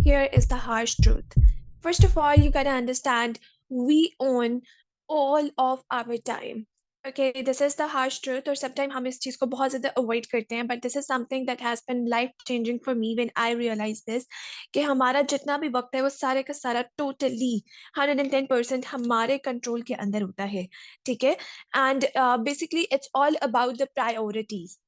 Here is the harsh truth. First of all, you gotta understand we own all of our time. Okay, this is the harsh truth, और sometimes हम इस चीज को बहुत ज्यादा avoid करते हैं, but this is something that has been life changing for me when I realized this, कि हमारा जितना भी वक्त है वो सारे का सारा totally 110% हमारे कंट्रोल के अंदर होता है. ठीक है. And basically it's all about the priorities.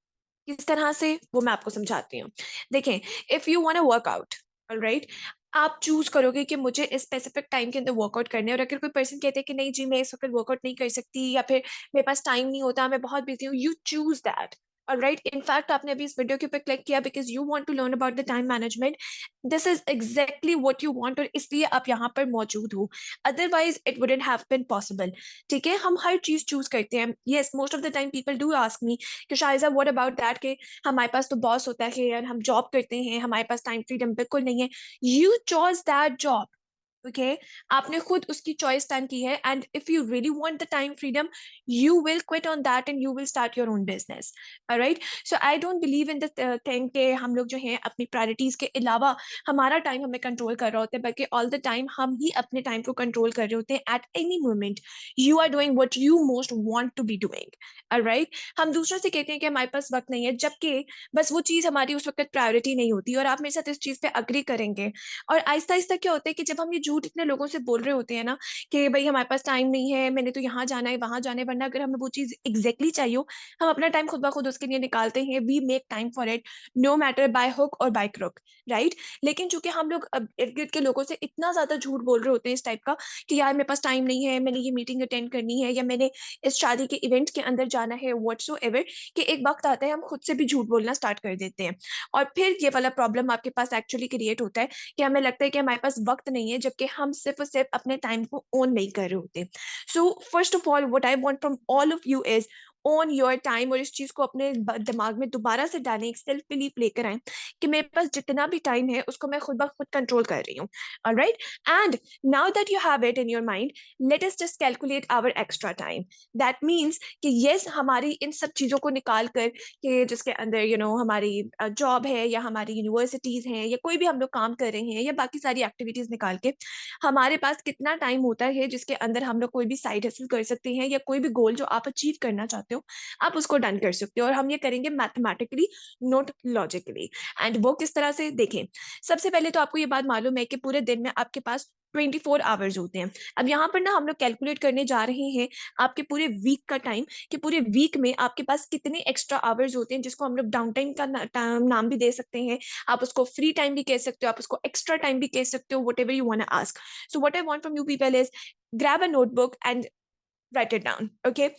किस तरह से, वो मैं आपको समझाती हूँ. देखें, if you want work out, alright, आप चूज करोगे कि मुझे इस स्पेसिफिक टाइम के अंदर वर्कआउट करने हैं, और अगर कोई पर्सन कहते हैं कि नहीं जी मैं इस वक्त वर्कआउट नहीं कर सकती, या फिर मेरे पास टाइम नहीं होता, मैं बहुत बिजी हूँ, you choose that. Alright, in fact आपने अभी इस वीडियो के ऊपर क्लिक किया because you want to learn about the time management. This is exactly what you want, और इसलिए आप यहाँ पर मौजूद हो. Otherwise it wouldn't have been possible. ठीक है, हम हर चीज चूज करते हैं. Yes, most of the time people do ask me कि शायजा व्हाट अबाउट दैट, के हमारे पास तो बॉस होता है यार, हम जॉब करते हैं, हमारे पास टाइम फ्रीडम बिल्कुल नहीं है. You choice that job. Okay, आपने खुद उसकी चॉइस टाइम की है, and if you really want the time freedom, you will quit on that and you will start your own business. Right. So I don't believe in this thing के हम लोग जो हैं अपनी प्रायोरिटीज के अलावा हमारा टाइम हमें कंट्रोल कर रहा होता है, बल्कि ऑल द टाइम हम ही अपने टाइम को कंट्रोल कर रहे होते हैं. At any moment you are doing what you most want to be doing. Right. हम दूसरों से कहते हैं कि हमारे पास वक्त नहीं है, जबकि बस वो चीज हमारी उस वक्त प्रायोरिटी नहीं होती, और आप मेरे साथ इस चीज पे अग्री करेंगे. और आहिस्ता आहिस्ता क्या होता है कि जब हम ये झूठ इतने लोगों से बोल रहे होते हैं ना, कि भाई हमारे पास टाइम नहीं है, मैंने तो यहाँ जाना है वहां जाना है, वरना अगर हमें वो चीज एग्जैक्टली चाहिए हो, हम अपना टाइम खुद ब खुद उसके लिए निकालते हैं. We make time for it, no matter by hook or by crook. Right. लेकिन चूंकि हम लोग इर्द गिर्द के लोगों से इतना ज्यादा झूठ बोल रहे होते हैं इस टाइप का, कि यार मेरे पास टाइम नहीं है, मैंने ये मीटिंग अटेंड करनी है, या मैंने इस शादी के इवेंट के अंदर जाना है, व्हाटसोएवर, कि एक वक्त आता है हम खुद से भी झूठ बोलना स्टार्ट कर देते हैं. और फिर ये वाला प्रॉब्लम आपके पास एक्चुअली क्रिएट होता है, कि हमें लगता है कि हमारे पास वक्त नहीं है, जबकि हम सिर्फ और सिर्फ अपने टाइम को ओन नहीं कर रहे होते. So first of all what I want from all of you is own your time, और इस चीज को अपने दिमाग में दोबारा से डालें, एक सेल्फ बिलीफ लेकर आए कि मेरे पास जितना भी टाइम है उसको मैं खुद ब खुद कंट्रोल कर रही हूँ. Alright. And now that you have it in your mind, let us just calculate hour extra time. That means कि यस, हमारी इन सब चीजों को निकाल कर, कि जिसके अंदर हमारी जॉब है, या हमारी यूनिवर्सिटीज हैं, या कोई भी हम लोग काम कर रहे हैं, या बाकी सारी एक्टिविटीज निकाल के हमारे पास कितना टाइम होता है जिसके अंदर हम लोग कोई भी साइड हसल कर सकते हैं, या कोई भी गोल जो आप अचीव करना चाहते हो आप उसको डन कर सकते हो. और हम ये करेंगे मैथमेटिकली, नॉट लॉजिकली. एंड वो किस तरह से, देखें, सबसे पहले तो आपको ये बात मालूम है कि पूरे दिन में आपके पास 24 आवर्स होते हैं. अब यहाँ पर ना हम लोग कैलकुलेट करने जा रहे हैं आपके पूरे वीक का टाइम, कि पूरे वीक में आपके पास कितने एक्स्ट्रा आवर्स होते हैं, जिसको हम लोग डाउन टाइम का नाम भी दे सकते हैं, आप उसको फ्री टाइम भी कह सकते हो, आप उसको एक्स्ट्रा टाइम भी कह सकते हो, what ever you want ask. So what I want from you people is grab a notebook and right it down. Okay.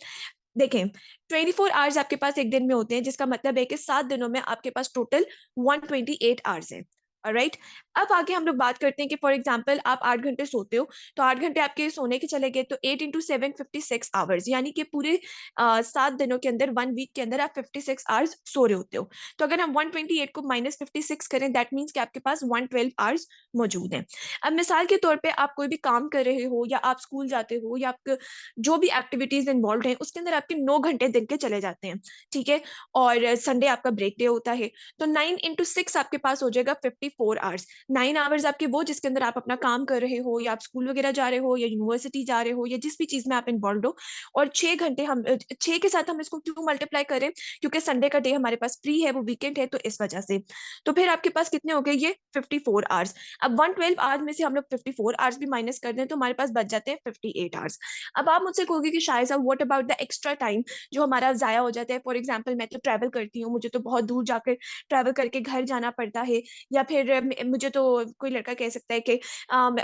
देखें, 24 आवर्स आपके पास एक दिन में होते हैं, जिसका मतलब है कि 7 दिनों में आपके पास टोटल 128 आवर्स है. राइट. अब आगे हम लोग बात करते हैं कि फॉर एग्जाम्पल आप 8 घंटे सोते हो, तो 8 घंटे आपके सोने के चले गए, तो 8 into 7 56 आवर्स, यानी कि पूरे 7 दिनों के अंदर, 1 वीक के अंदर आप 56 आवर्स सो रहे होते हो. तो अगर हम 128 को -56 करें, दैट मीन्स कि आपके पास 112 आवर्स मौजूद हैं. अब मिसाल के तौर पे आप कोई भी काम कर रहे हो, या आप स्कूल जाते हो, या आप जो भी एक्टिविटीज इन्वॉल्व हैं उसके अंदर आपके 9 घंटे दिन के चले जाते हैं. ठीक है. और संडे आपका ब्रेक डे होता है, तो 9 into 6 आपके पास हो जाएगा 54 आवर्स. 9 आवर्स आपके वो जिसके अंदर आप अपना काम कर रहे हो, या आप स्कूल वगैरह जा रहे हो, या यूनिवर्सिटी जा रहे हो, या जिस भी चीज में आप इन्वॉल्व हो. और 6 घंटे हम 6 के साथ हम इसको क्यों मल्टीप्लाई करें, क्योंकि संडे का डे हमारे पास फ्री है, वो वीकेंड है, तो इस वजह से. तो फिर आपके पास कितने हो गए, ये 54 आवर्स. अब 112 आवर्स में से हम लोग 54 आवर्स भी माइनस कर दें, तो हमारे पास बच जाते हैं 58 आवर्स. अब आप मुझसे कहोगे कि शायद साहब what about the extra time जो हमारा जाया हो जाता है. फॉर एग्जांपल मैं तो ट्रैवल करती हूँ, मुझे तो बहुत दूर जाकर ट्रैवल करके घर जाना पड़ता है, या फिर मुझे तो कोई लड़का कह सकता है कि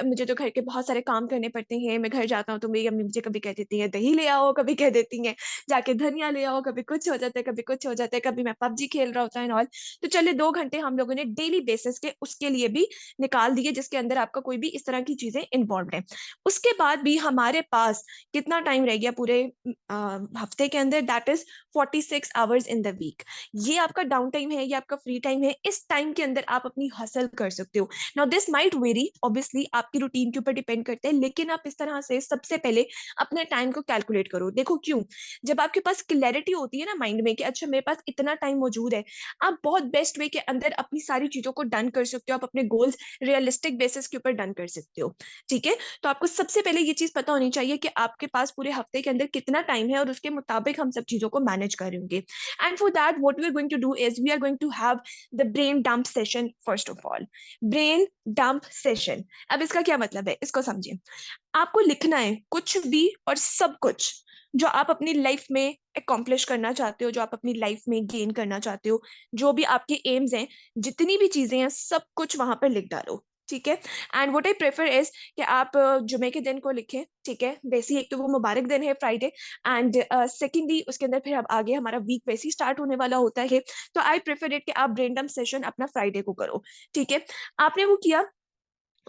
मुझे तो घर के बहुत सारे काम करने पड़ते हैं, मैं घर जाता हूँ तो मेरी अम्मी मुझे कभी कह देती है दही ले आओ, कभी कह देती हैं जाके धनिया ले आओ, कभी कुछ हो जाता है, कभी कुछ हो जाता है, कभी मैं पबजी खेल रहा होता है ऑल. तो चलिए 2 घंटे हम लोगों ने डेली बेसिस के उसके लिए भी निकाल दिए, जिसके अंदर आपका कोई भी इस तरह की चीजें इन्वॉल्व है. उसके बाद भी हमारे पास कितना टाइम रह गया पूरे हफ्ते के अंदर, that is 46 hours in the week. ये आपका डाउन टाइम है, ये आपका फ्री टाइम है. इस टाइम के अंदर आप अपनी हासिल कर सकते हो। Now this might very, obviously आपकी रूटीन के ऊपर डिपेंड करते हैं, लेकिन आप इस तरह से सबसे पहले अपने टाइम को कैलकुलेट करो। देखो क्यों, जब आपके पास क्लैरिटी होती है ना माइंड में कि अच्छा मेरे पास इतना टाइम मौजूद है, आप बहुत बेस्ट वे के अंदर अपनी सारी चीजों को डन कर सकते हो, आप अपने गोल्स रियलिस्टिक बेसिस के ऊपर डन कर सकते हो। ठीक है, तो आपको सबसे पहले ये चीज पता होनी चाहिए कि आपके पास पूरे हफ्ते के अंदर कितना टाइम है और उसके मुताबिक हम सब चीजों को मैनेज करेंगे। And for that what we are going to do is we are going to have the brain dump session. First of all, brain dump session, अब इसका क्या मतलब है इसको समझिए। आपको लिखना है कुछ भी और सब कुछ जो आप अपनी लाइफ में अकॉम्प्लिश करना चाहते हो, जो आप अपनी लाइफ में गेन करना चाहते हो, जो भी आपके एम्स हैं, जितनी भी चीजें हैं, सब कुछ वहां पर लिख डालो। ठीक है, and what I prefer is कि आप जुमे के दिन को लिखें। ठीक है, वैसे ही एक तो वो मुबारक दिन है फ्राइडे, एंड सेकेंडली उसके अंदर फिर अब आगे हमारा वीक वैसे ही स्टार्ट होने वाला होता है, तो आई प्रेफर इट कि आप ब्रेन डंप सेशन अपना फ्राइडे को करो। ठीक है, आपने वो किया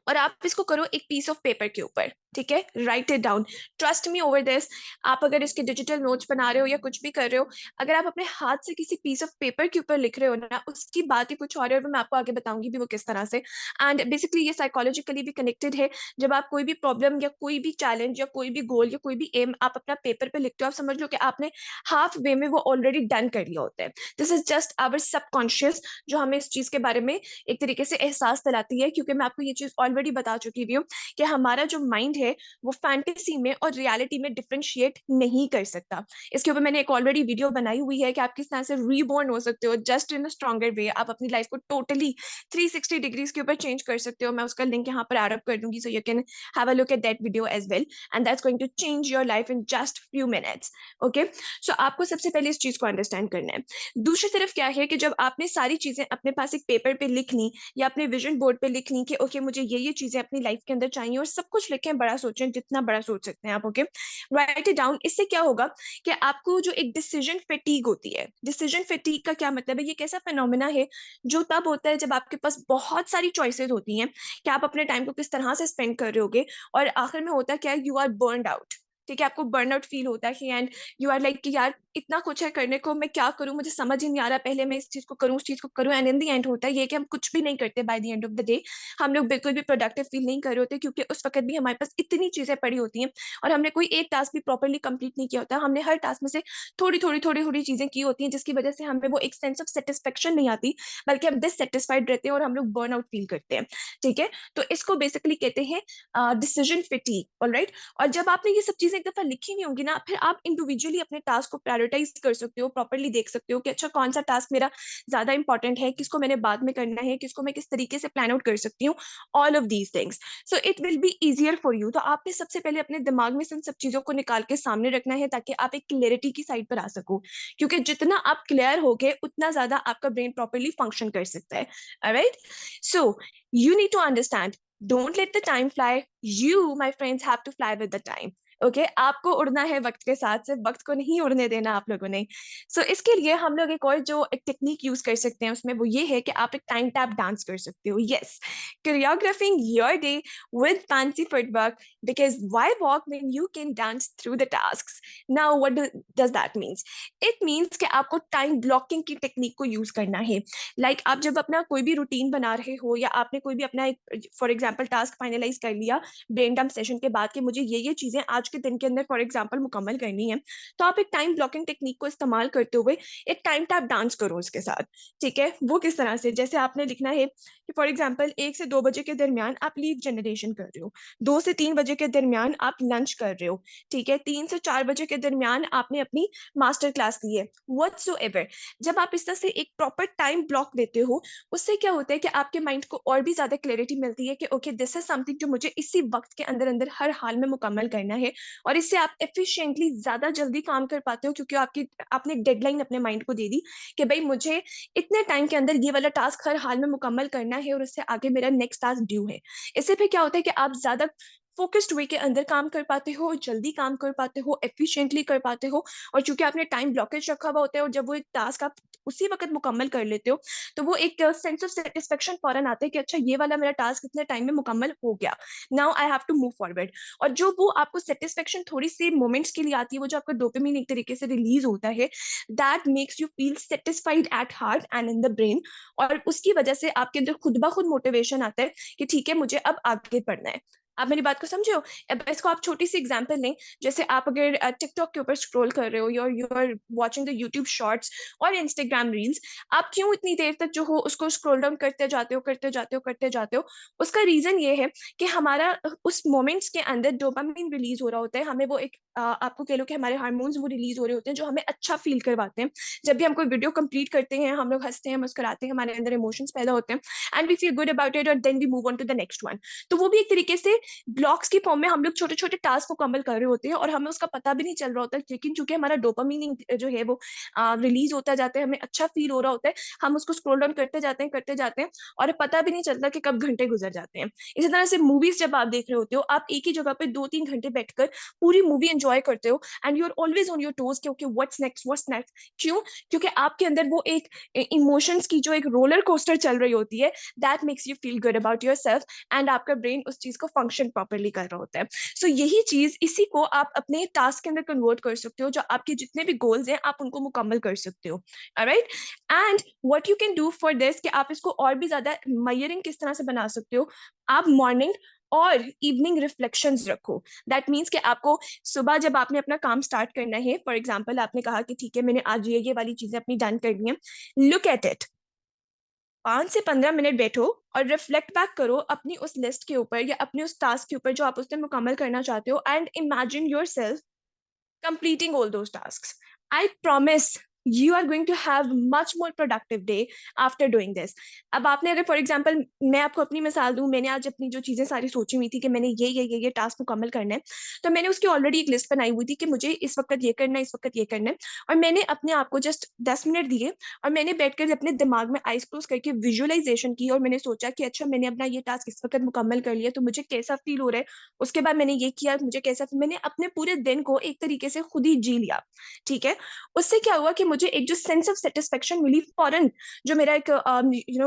और आप इसको करो एक पीस ऑफ पेपर के ऊपर। ठीक है, right it down, trust me over this. आप अगर इसके डिजिटल नोट्स बना रहे हो या कुछ भी कर रहे हो, अगर आप अपने हाथ से किसी पीस ऑफ पेपर के ऊपर लिख रहे हो ना, उसकी बात ही कुछ और है, और मैं आपको आगे बताऊंगी भी वो किस तरह से। एंड बेसिकली ये साइकोलॉजिकली भी कनेक्टेड है। जब आप कोई भी प्रॉब्लम या कोई भी चैलेंज या कोई भी गोल या कोई भी एम आप अपना पेपर पे लिखते हो, आप समझ लो कि आपने हाफ वे में वो ऑलरेडी डन कर लिया होता है। This is just our subconscious जो हमें इस चीज के बारे में एक तरीके से एहसास दिलाती है, क्योंकि मैं आपको ये चीज ऑलरेडी बता चुकी हूँ कि हमारा जो माइंड है वो फैंटेसी में और रियलिटी में डिफरेंशिएट नहीं कर सकता। इसके ऊपर मैंने एक ऑलरेडी वीडियो बनाई हुई है कि आप किस तरह से रीबॉर्न हो सकते हो जस्ट इन अ स्ट्रॉन्गर वे। आप अपनी लाइफ को टोटली 360 डिग्रीज के ऊपर चेंज कर सकते हो। मैं उसका लिंक यहाँ पर ऐड अप कर दूंगी, so you can have a look at that video as well, and that's going to change your life in just few minutes. Okay, so आपको सबसे पहले इस चीज को अंडरस्टैंड करना है। दूसरी तरफ क्या है कि जब आपने सारी चीजें अपने पास एक पेपर पे लिख ली या अपने विजन बोर्ड पे लिख ली कि ओके मुझे ये चीजें अपनी लाइफ के अंदर चाहिए, और सब कुछ लिखें, बड़ा सोचें, जितना बड़ा सोच सकते हैं आप। Okay, right it down. इससे क्या होगा कि आपको जो एक डिसीजन फेटीग होती है, डिसीजन फेटीग का क्या मतलब है, ये कैसा फिनोमिना है जो तब होता है जब आपके पास बहुत सारी चॉइसेस होती हैं कि आप अपने टाइम को किस तरह से स्पेंड कर रहे होगे, और आखिर में होता क्या है, यू आर बर्नड आउट। ठीक है, आपको बर्नआउट फील होता है एंड यू आर लाइक कि यार इतना कुछ है करने को, मैं क्या करूं, मुझे समझ ही नहीं आ रहा, पहले मैं इस चीज को करूं उस चीज को करूं, एंड इन द एंड होता है ये कि हम कुछ भी नहीं करते। Bye the end of the day हम लोग बिल्कुल भी प्रोडक्टिव फील नहीं कर रहे होते, क्योंकि उस वक्त भी हमारे पास इतनी चीजें पड़ी होती हैं और हमने कोई एक टास्क भी प्रॉपरली कंप्लीट नहीं किया होता। हमने हर टास्क में से थोड़ी थोड़ी थोड़ी थोड़ी चीजें की होती हैं, जिसकी वजह से हमें वो एक सेंस ऑफ सेटिस्फेक्शन नहीं आती, बल्कि हम डिससेटिस्फाइड रहते हैं और हम लोग बर्न आउट फील करते हैं। ठीक है, तो इसको बेसिकली कहते हैं डिसीजन फिटीग। ऑलराइट, और जब आपने ये सब चीजें एक दफा लिखी नहीं होंगी ना, फिर आप इंडिविजुअली अपने टास्क को प्रायोरिटाइज कर सकते हो, प्रॉपरली देख सकते हो कि अच्छा कौन सा टास्क मेरा ज्यादा इंपॉर्टेंट है, किसको मैंने बाद में करना है, किसको मैं किस तरीके से प्लान आउट कर सकती हूँ, all of these things. So it will be easier for you. तो आपने सबसे पहले अपने दिमाग में से इन सब चीजों को निकाल के सामने रखना है, ताकि आप एक क्लियरिटी की साइड पर आ सको, क्योंकि जितना आप क्लियर होगे उतना ज्यादा आपका ब्रेन प्रॉपरली फंक्शन कर सकता है। Alright, so you need to understand, don't let the time fly, you my friends have to fly with the time. Okay, आपको उड़ना है वक्त के साथ, सिर्फ वक्त को नहीं उड़ने देना आप लोगों ने। सो इसके लिए हम लोग एक और जो एक टेक्निक यूज कर सकते हैं उसमें वो ये है कि आप एक टाइम टैप डांस कर सकते हो। Yes, choreographing your day with fancy footwork, because why walk when you can dance through the tasks. Now what does that means, it means कि आपको टाइम ब्लॉकिंग की टेक्निक को यूज करना है। Like आप जब अपना कोई भी रूटीन बना रहे हो, या आपने कोई भी अपना फॉर एग्जाम्पल टास्क फाइनलाइज कर लिया ब्रेन डंप सेशन के बाद कि मुझे ये चीजें आज के दिन के अंदर फॉर एग्जाम्पल मुकम्मल करनी है, तो आप एक टाइम ब्लॉकिंग टेक्निक को इस्तेमाल करते हुए एक टाइम टैप डांस करो उसके साथ। ठीक है, वो किस तरह से, जैसे आपने लिखना है कि फॉर एग्जाम्पल 1 से 2 बजे के दरमियान आप लीड जनरेशन कर रहे हो, 2 से 3 बजे के दरमियान आप लंच कर रहे हो, ठीक है, 3 से 4 बजे के दरमियान आपने अपनी मास्टर क्लास ली है, व्हाटसोएवर। जब आप इस तरह से एक प्रॉपर टाइम ब्लॉक देते हो, उससे क्या होता है कि आपके माइंड को और भी ज्यादा क्लैरिटी मिलती है कि ओके दिस इज समथिंग जो मुझे इसी वक्त के अंदर अंदर हर हाल में मुकम्मल करना है। और इससे आप एफिशिएंटली ज्यादा जल्दी काम कर पाते हो, क्योंकि आपने डेडलाइन अपने माइंड को दे दी कि भाई मुझे इतने टाइम के अंदर ये वाला टास्क हर हाल में मुकम्मल करना है, और उससे आगे मेरा नेक्स्ट टास्क ड्यू है। इससे फिर क्या होता है कि आप ज्यादा फोकस्ड वे के अंदर काम कर पाते हो, जल्दी काम कर पाते हो, एफिशिएंटली कर पाते हो। और चूंकि आपने टाइम ब्लॉकेज रखा हुआ होता है, और जब वो एक टास्क आप उसी वक्त मुकम्मल कर लेते हो, तो वो एक सेंस ऑफ सेटिस्फेक्शन फौरन आता है कि अच्छा ये वाला मेरा टास्क इतने टाइम में मुकम्मल हो गया, now I have to move forward. और जो वो आपको सेटिस्फेक्शन थोड़ी सी मोमेंट्स के लिए आती है, वो जो आपका डोपामिन एक तरीके से रिलीज होता है, that makes you feel satisfied at heart and in the brain. और उसकी वजह से आपके अंदर खुद ब खुद मोटिवेशन आता है कि ठीक है, मुझे अब आगे बढ़ना है। आप मेरी बात को समझे हो? अब इसको आप छोटी सी एग्जांपल लें, जैसे आप अगर टिकटॉक के ऊपर स्क्रॉल कर रहे हो, you are watching the YouTube shorts और इंस्टाग्राम रील्स, आप क्यों इतनी देर तक जो हो उसको स्क्रॉल डाउन करते जाते हो, करते जाते हो, करते जाते हो? उसका रीजन ये है कि हमारा उस मोमेंट्स के अंदर डोपामिन रिलीज हो रहा होता है, हमें वो एक आपको कह लो कि हमारे हार्मोन्स वो रिलीज हो रहे होते हैं जो हमें अच्छा फील करवाते हैं। जब भी हम कोई वीडियो कंप्लीट करते हैं, हम लोग हंसते हैं, मुस्कुराते हैं, हमारे अंदर इमोशंस पैदा होते हैं, and we feel good about it, और then we move on to the next one. तो वो भी एक तरीके से ब्लॉक्स की फॉर्म में हम लोग छोटे छोटे टास्क को मुकम्मल कर रहे होते हैं, और हमें उसका पता भी नहीं चल रहा होता है, लेकिन चूंकि हमारा डोपामिन जो है वो रिलीज होता जाता है, हमें अच्छा फील हो रहा होता है, हम उसको स्क्रॉल डाउन करते जाते हैं, करते जाते हैं, और पता भी नहीं चलता कि कब घंटे गुजर जाते हैं। इसी तरह से मूवीज जब आप देख रहे होते हो, आप एक ही जगह पे 2-3 घंटे बैठकर पूरी मूवी एंजॉय करते हो, and you are always on your toes कि okay what's next, what's next. क्यों? क्योंकि आपके अंदर वो एक इमोशंस की जो एक रोलर कोस्टर चल रही होती है, that makes you feel good about your self, and आपका ब्रेन उस चीज को फंक्शन प्रॉपरली कर रहा होता है। सो यही चीज, इसी को आप अपने टास्क के अंदर कन्वर्ट कर सकते हो, जो आपके जितने भी गोल्स हैं आप उनको मुकम्मल कर सकते हो। Alright? And what you can do for this, कि आप इसको और भी ज्यादा मयरिंग किस तरह से बना सकते हो, आप मॉर्निंग और इवनिंग रिफ्लेक्शंस रखो। दैट मीन्स कि आपको सुबह जब आपने अपना काम स्टार्ट करना है, फॉर एग्जाम्पल आपने कहा कि ठीक है मैंने आज ये वाली चीजें अपनी डन करनी है, लुक एट इट, 5 से 15 मिनट बैठो और रिफ्लेक्ट बैक करो अपनी उस लिस्ट के ऊपर या अपने उस टास्क के ऊपर जो आप उसने मुकम्मल करना चाहते हो, and imagine your self completing all those tasks. I promise you are going to have much more productive day after doing this. अब आपने अगर फॉर एग्जांपल, मैं आपको अपनी मिसाल दूं, मैंने आज अपनी जो चीजें सारी सोची हुई थी कि मैंने ये टास्क मुकम्मल करना है, तो मैंने उसकी ऑलरेडी एक लिस्ट बनाई हुई थी कि मुझे इस वक्त ये करना है, इस वक्त ये करना है। और मैंने अपने आप को जस्ट 10 मिनट दिए, और मैंने बैठकर अपने दिमाग में आइज क्लोज करके विजुअलाइजेशन की, और मैंने सोचा कि अच्छा मैंने अपना ये टास्क इस वक्त मुकम्मल कर लिया तो मुझे कैसा फील हो रहा है, उसके बाद मैंने ये किया मुझे कैसा, मैंने अपने पूरे दिन को एक तरीके से खुद ही जी लिया। ठीक है? उससे क्या हुआ कि मुझे एक जो सेंस ऑफ सेटिस्फेक्शन मिली फौरन, जो मेरा एक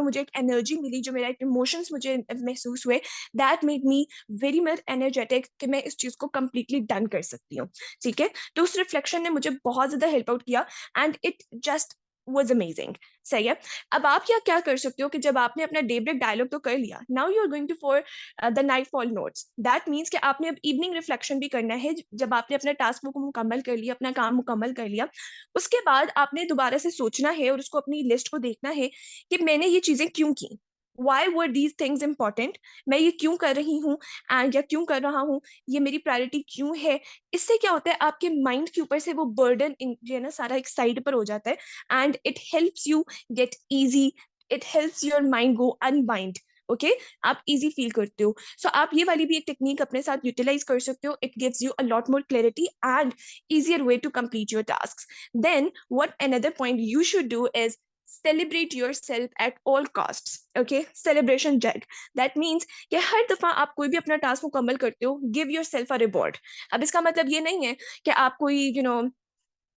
मुझे एक एनर्जी मिली, जो मेरा एक इमोशंस मुझे महसूस हुए, that made me very much energetic कि मैं इस चीज को कंप्लीटली डन कर सकती हूँ। ठीक है? तो उस रिफ्लेक्शन ने मुझे बहुत ज्यादा हेल्प आउट किया, and it just was amazing. सही है? अब आप क्या क्या कर सकते हो कि जब आपने अपना डे ब्रेक डायलॉग तो कर लिया, now you are going to for the night fall notes. That means कि आपने अब इवनिंग रिफ्लेक्शन भी करना है, जब आपने अपना टास्क को मुकम्मल कर लिया, अपना काम मुकम्मल कर लिया, उसके बाद आपने दोबारा से सोचना है और उसको अपनी लिस्ट को देखना है कि मैंने ये चीजें क्यों की, why were these things important, मैं ये क्यों कर रही हूँ, एंड या क्यों कर रहा हूँ, ये मेरी प्रायोरिटी क्यों है। इससे क्या होता है, आपके माइंड के ऊपर से वो बर्डन जो है ना सारा एक साइड पर हो जाता है, and it helps you get easy, it helps your mind go unbind. Okay? आप इजी फील करते हो। सो आप ये वाली भी एक टेक्निक अपने साथ यूटिलाइज कर सकते हो, it gives you a lot more clarity and easier way to complete your tasks. Then, what another point you should do is celebrate yourself at all costs. Okay? Celebration jug. That means कि हर दफा आप कोई भी अपना task मुकम्मल करते हो, give yourself a reward. अब इसका मतलब ये नहीं है कि आप कोई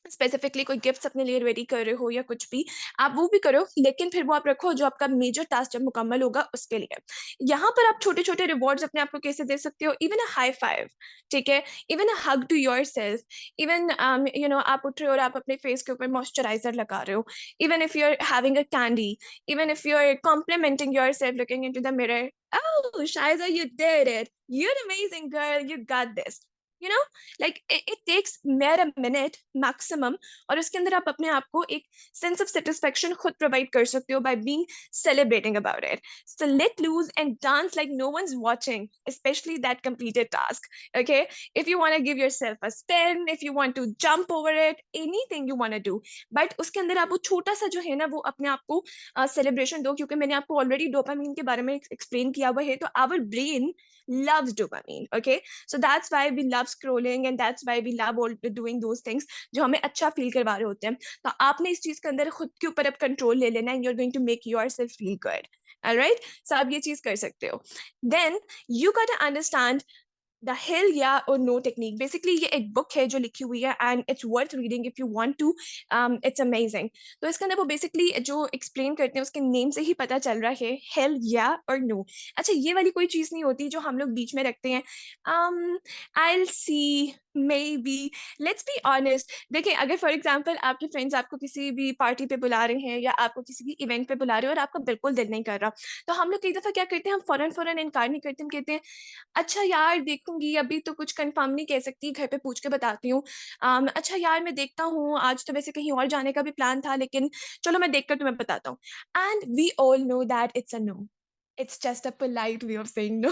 स्पेसिफिकली कोई गिफ्ट्स अपने लिए रेडी कर रहे हो या कुछ भी, आप वो भी करो, लेकिन फिर वो आप रखो जो आपका मेजर टास्क जब मुकम्मल होगा उसके लिए। यहाँ पर आप छोटे छोटे रिवॉर्ड्स अपने आप को कैसे दे सकते हो? Even a high five. ठीक है? Even a hug to yourself. Even आप उठ रहे हो और आप अपने फेस के ऊपर मॉइस्चराइजर लगा रहे हो, even if you are having a candy, even if you are complimenting yourself looking into the mirror, oh Shiza, you did it, you're amazing girl, you got this, you know, like it takes mere a minute maximum, और उसके अंदर आप अपने आप को एक sense of satisfaction खुद provide कर सकते हो by being celebrating about it. So let loose and dance like no one's watching, especially that completed task. Okay? If you want to give yourself a spin, if you want to jump over it, anything you want to do, but उसके अंदर आप वो छोटा सा जो है ना वो अपने आप को सेलिब्रेशन दो, क्योंकि मैंने आपको ऑलरेडी डोपामीन के बारे में एक्सप्लेन किया हुआ है, तो our brain loves dopamine. Okay? So that's why we love scrolling and that's why we love all doing those things जो हमें अच्छा फील करवा रहे होते हैं। तो आपने इस चीज के अंदर खुद के ऊपर अब कंट्रोल ले लेना है, you're going to make yourself feel good. All right? So आप ये चीज कर सकते हो। Then you gotta understand the hell या और नो टेक्निक, बेसिकली ये एक बुक है जो लिखी हुई है and it's worth reading if you want to, it's amazing. तो इसके अंदर वो बेसिकली जो एक्सप्लेन करते हैं उसके नेम से ही पता चल रहा है, हेल या और नो। अच्छा, ये वाली कोई चीज नहीं होती जो हम लोग बीच में रखते हैं, I will see, may be, let's be honest. देखिए, अगर फॉर एग्जाम्पल आपके फ्रेंड्स आपको किसी भी पार्टी पे बुला रहे हैं या आपको किसी भी इवेंट पे बुला रहे हो और आपका बिल्कुल दिल नहीं कर रहा, तो हम लोग कई दफा क्या करते हैं, हम फौरन फौरन इनकार नहीं करते, हम कहते हैं अच्छा यार देखूंगी, अभी तो कुछ कंफर्म नहीं कह सकती, घर पे पूछ के बताती हूँ। अच्छा यार मैं देखता हूँ, आज तो वैसे कहीं और जाने का भी प्लान था, लेकिन चलो मैं देखकर तुम्हें बताता हूँ। And we all know that it's a no, it's just a polite way of saying no.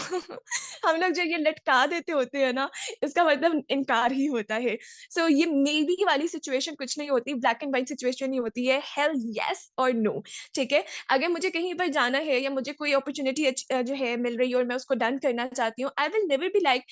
हम लोग जो ये लटका देते होते हैं ना, इसका मतलब इनकार ही होता है। सो ये मे बी वाली सिचुएशन कुछ नहीं होती, ब्लैक एंड व्हाइट सिचुएशन नहीं होती है, हेल यस और नो। ठीक है, अगर मुझे कहीं पर जाना है या मुझे कोई अपॉर्चुनिटी जो है मिल रही है और मैं उसको डन करना चाहती हूँ, I will never be like,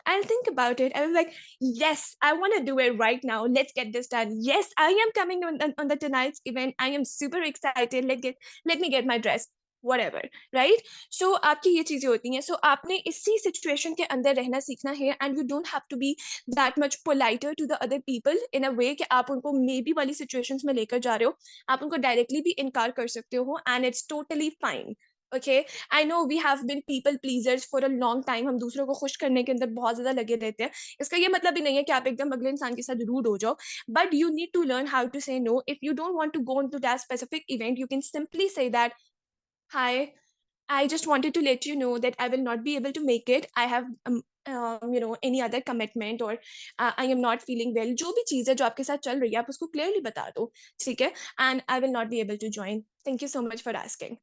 I'll think about it. I was like, yes, I want to do it right now. Let's get this done. Yes, I am coming on the tonight's event. I am super excited. Let me get my dress. Whatever, right? So आपकी ये चीजें होती हैं. So आपने इसी situation के अंदर रहना सीखना है, and you don't have to be that much politer to the other people in a way कि आप उनको maybe वाली situations में लेकर जा रहे हो. आप उनको directly भी इनकार कर सकते हो, and it's totally fine. Okay, I know we have been people pleasers for a long time, हम दूसरों को खुश करने के अंदर बहुत ज्यादा लगे रहते हैं। इसका ये मतलब भी नहीं है कि आप एकदम अगले इंसान के साथ रूड हो जाओ, but you need to learn how to say no. If you don't want to go into that specific event, you can simply say that, hi, I just wanted to let you know that I will not be able to make it. I have any other commitment, or I am not feeling well. जो भी चीज़ है जो आपके साथ चल रही है, आप उसको clearly बता दो, ठीक है? And I will not be able to join. Thank you so much for asking.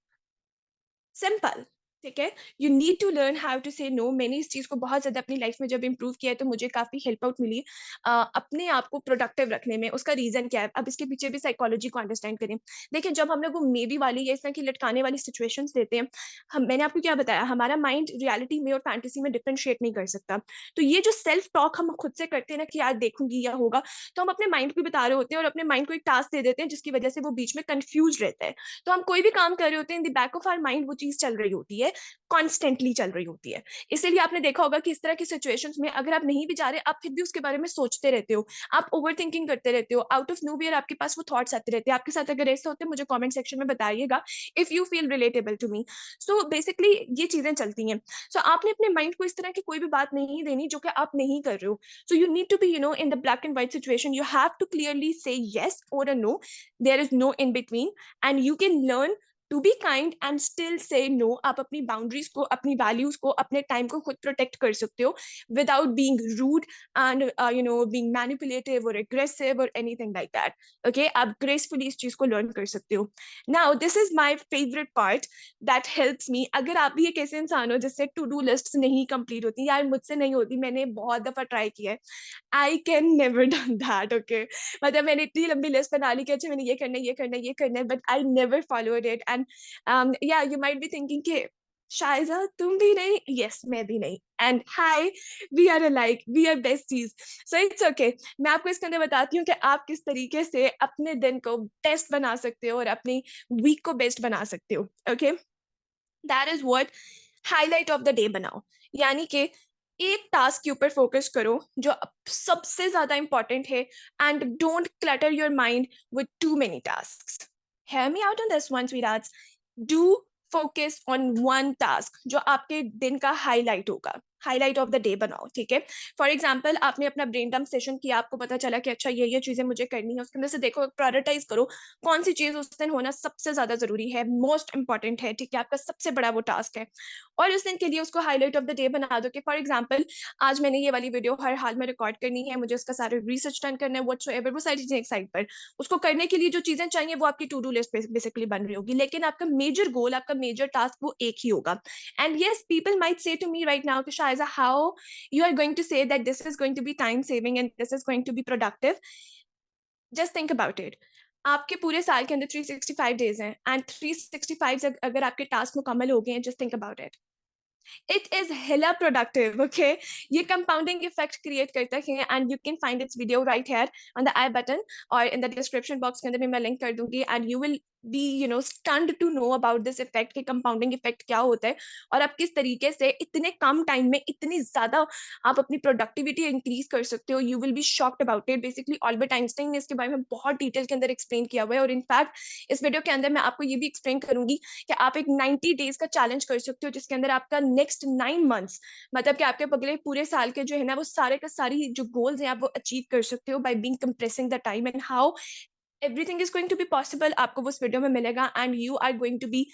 Simple, ठीक है? You need to learn how to say no. मैंने इस चीज़ को बहुत ज़्यादा अपनी लाइफ में जब इम्प्रूव किया है, तो मुझे काफ़ी हेल्प आउट मिली अपने आप को प्रोडक्टिव रखने में। उसका रीज़न क्या है? अब इसके पीछे भी साइकोलॉजी को अंडरस्टैंड करें। देखिए, जब हम लोग वो मेबी वाली या इस तरह की लटकाने वाली सिचुएशंस देते हैं, हम मैंने आपको क्या बताया, हमारा माइंड रियलिटी में और फैंटेसी में डिफरेंशिएट नहीं कर सकता। तो ये जो सेल्फ टॉक हम खुद से करते हैं ना कि यार देखूँगी या होगा, तो हम अपने माइंड को भी बता रहे होते हैं और अपने माइंड को एक टास्क दे देते हैं, जिसकी वजह से वो बीच में कन्फ्यूज़ रहता है। तो हम कोई भी काम कर रहे होते हैं, in the back of our mind वो चीज़ चल रही होती है, कॉन्स्टेंटली चल रही होती है। इसीलिए आपने देखा होगा कि इस तरह की सिचुएशंस में अगर आप नहीं भी जा रहे, आप फिर भी उसके बारे में सोचते रहते हो, आप ओवर थिंकिंग करते रहते हो, आउट ऑफ नोवेयर आपके पास वो थॉट्स आते रहते हैं। आपके साथ अगर ऐसे होते हैं, मुझे कमेंट सेक्शन में बताइएगा if you feel relatable to me. So basically ये चीजें चलती हैं। सो आपने अपने माइंड को इस तरह की कोई भी बात नहीं देनी जो कि आप नहीं कर रहे हो। So you need to be in the black and white situation, you have to clearly say yes or a no. There is no in between, and you can learn to be kind and still say no. आप अपनी boundaries को, अपनी values को, अपने time को खुद protect कर सकते हो without being rude and being manipulative or aggressive or anything like that. Okay, आप ग्रेसफुली इस चीज को लर्न कर सकते हो। Now this is my favourite part that helps me. अगर आप भी एक ऐसे इंसान हो जिससे टू डू लिस्ट नहीं कंप्लीट होती, यार मुझसे नहीं होती, मैंने बहुत दफा ट्राई किया है, I can never done that. Okay, मतलब मैंने इतनी लंबी लिस्ट बना ली कि अच्छा मैंने ये करना है, ये करना है, ये करना है, but I never followed it. And या यू माइट बी थिंकिंग कि शायजा तुम भी नहीं, यस मैं भी नहीं, and hi, we are alike, we are besties. So it's okay. मैं आपको इसके अंदर बताती हूँ कि आप किस तरीके से अपने दिन को बेस्ट बना सकते हो और अपनी वीक को बेस्ट बना सकते हो। Okay, that is what highlight of the day बनाओ। यानी कि एक टास्क के ऊपर फोकस करो जो सबसे ज्यादा इंपॉर्टेंट है, and don't clutter your mind with two many task. Hear me out on this one स्वीटहार्ट्स। Do focus on one task जो आपके दिन का हाईलाइट होगा। हाईलाइट ऑफ द डे बनाओ, ठीक है? फॉर एग्जाम्पल, आपने अपना ब्रेन डंप सेशन किया, आपको पता चला कि अच्छा ये चीजें मुझे करनी है, उसके अंदर से देखो, प्रायोरिटाइज करो कौन सी चीज उस दिन होना सबसे ज्यादा जरूरी है, मोस्ट इंपॉर्टेंट है, ठीक है? आपका सबसे बड़ा वो टास्क है, और उस दिन के लिए उसको हाईलाइट ऑफ द डे बना दो कि फॉर एग्जाम्पल आज मैंने ये वाली वीडियो हर हाल में रिकॉर्ड करनी है, मुझे उसका सारा रिसर्च डन करना है, व्हाटसोएवर, वो सारी चीजें एक साइड पर। उसको करने के लिए जो चीजें चाहिए वो आपकी टू डू लिस्ट बेसिकली बन रही होगी, लेकिन आपका मेजर गोल, आपका मेजर टास्क वो एक ही होगा। And yes, people might say to me right now कि Shiza how you are going to say that this is going to be time saving and this is going to be productive. Just think about it. आपके पूरे साल के अंदर 365 days हैं, and 365 अगर आपके task मुकम्मल हो गए हैं, just think about it, it is hella productive. Okay, ये कंपाउंडिंग इफेक्ट क्रिएट करता है, and you can find its video right here on the I button, और इन द डिस्क्रिप्शन बॉक्स के अंदर भी मैं लिंक कर दूंगी, and you will be stunned to know about this effect कि कंपाउंडिंग इफेक्ट क्या होता है, और आप किस तरीके से इतने कम टाइम में इतनी ज्यादा आप अपनी प्रोडक्टिविटी इंक्रीज कर सकते हो। You will be shocked about it. Basically Albert Einstein ने इसके बारे में बहुत डिटेल के अंदर एक्सप्लेन किया हुआ है, और इनफैक्ट इस वीडियो के अंदर मैं आपको ये भी एक्सप्लेन करूंगी कि आप एक 90 डेज का चैलेंज कर सकते हो, जिसके अंदर आपका नेक्स्ट 9 मंथ्स, मतलब कि आपके अगले पूरे साल के जो है ना, वो सारे का सारी जो गोल्स हैं आप वो अचीव कर सकते हो by being compressing the time, and how everything is going to be possible आपको उस वीडियो में मिलेगा, and you are going to be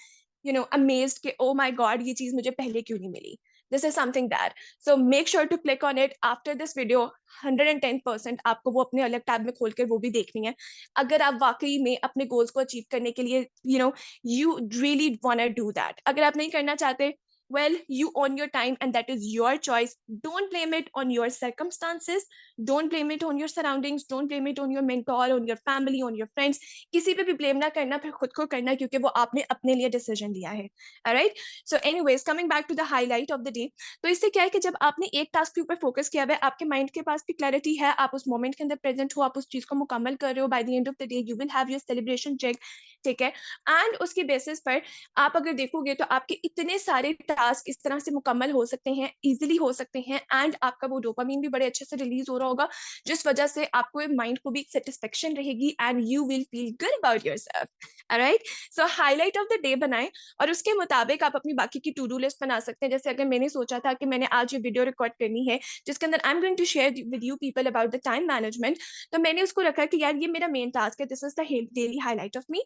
amazed कि ओ माय गॉड, ये चीज मुझे पहले क्यों नहीं मिली। This is something that, so make sure to click on it after this video. 110% आपको वो अपने अलग टैब में खोल कर वो भी देखनी है, अगर आप वाकई में अपने गोल्स को अचीव करने के लिए you really want to do that. अगर आप नहीं करना चाहते, well, you own your time and that is your choice. Don't blame it on your circumstances, don't blame it on your surroundings, don't blame it on your mentor, on your family, on your friends. किसी पे भी blame ना करना, फिर खुद को करना, क्योंकि वो आपने अपने लिए डिसीजन लिया है। alright, so anyways, coming back to the highlight of the day, तो इससे क्या है कि जब आपने एक टास्क के ऊपर फोकस किया हुआ है, आपके माइंड के पास भी क्लैरिटी है, आप उस मोमेंट के अंदर प्रेजेंट हो, आप उस चीज को मुकम्मल कर रहे हो, by the end of the day you will have your celebration check. ठीक है, एंड उसकी बेसिस पर आप अगर देखोगे तो आपके इतने सारे टास्क इस तरह से मुकम्मल हो सकते हैं, इजीली हो सकते हैं, एंड आपका वो डोपामीन भी बड़े अच्छे से रिलीज हो रहा होगा, जिस वजह से आपको माइंड को भी सेटिस्फेक्शन रहेगी and you will feel good about yourself. Alright, so highlight of the day बनाएं, और उसके मुताबिक आप अपनी बाकी की टू डू लिस्ट बना सकते हैं। जैसे अगर मैंने सोचा था कि मैंने आज ये वीडियो रिकॉर्ड करनी है, जिसके अंदर I am going to share with you people about the time management, तो मैंने उसको रखा कि यार ये मेरा मेन टास्क है, this is the daily highlight of me.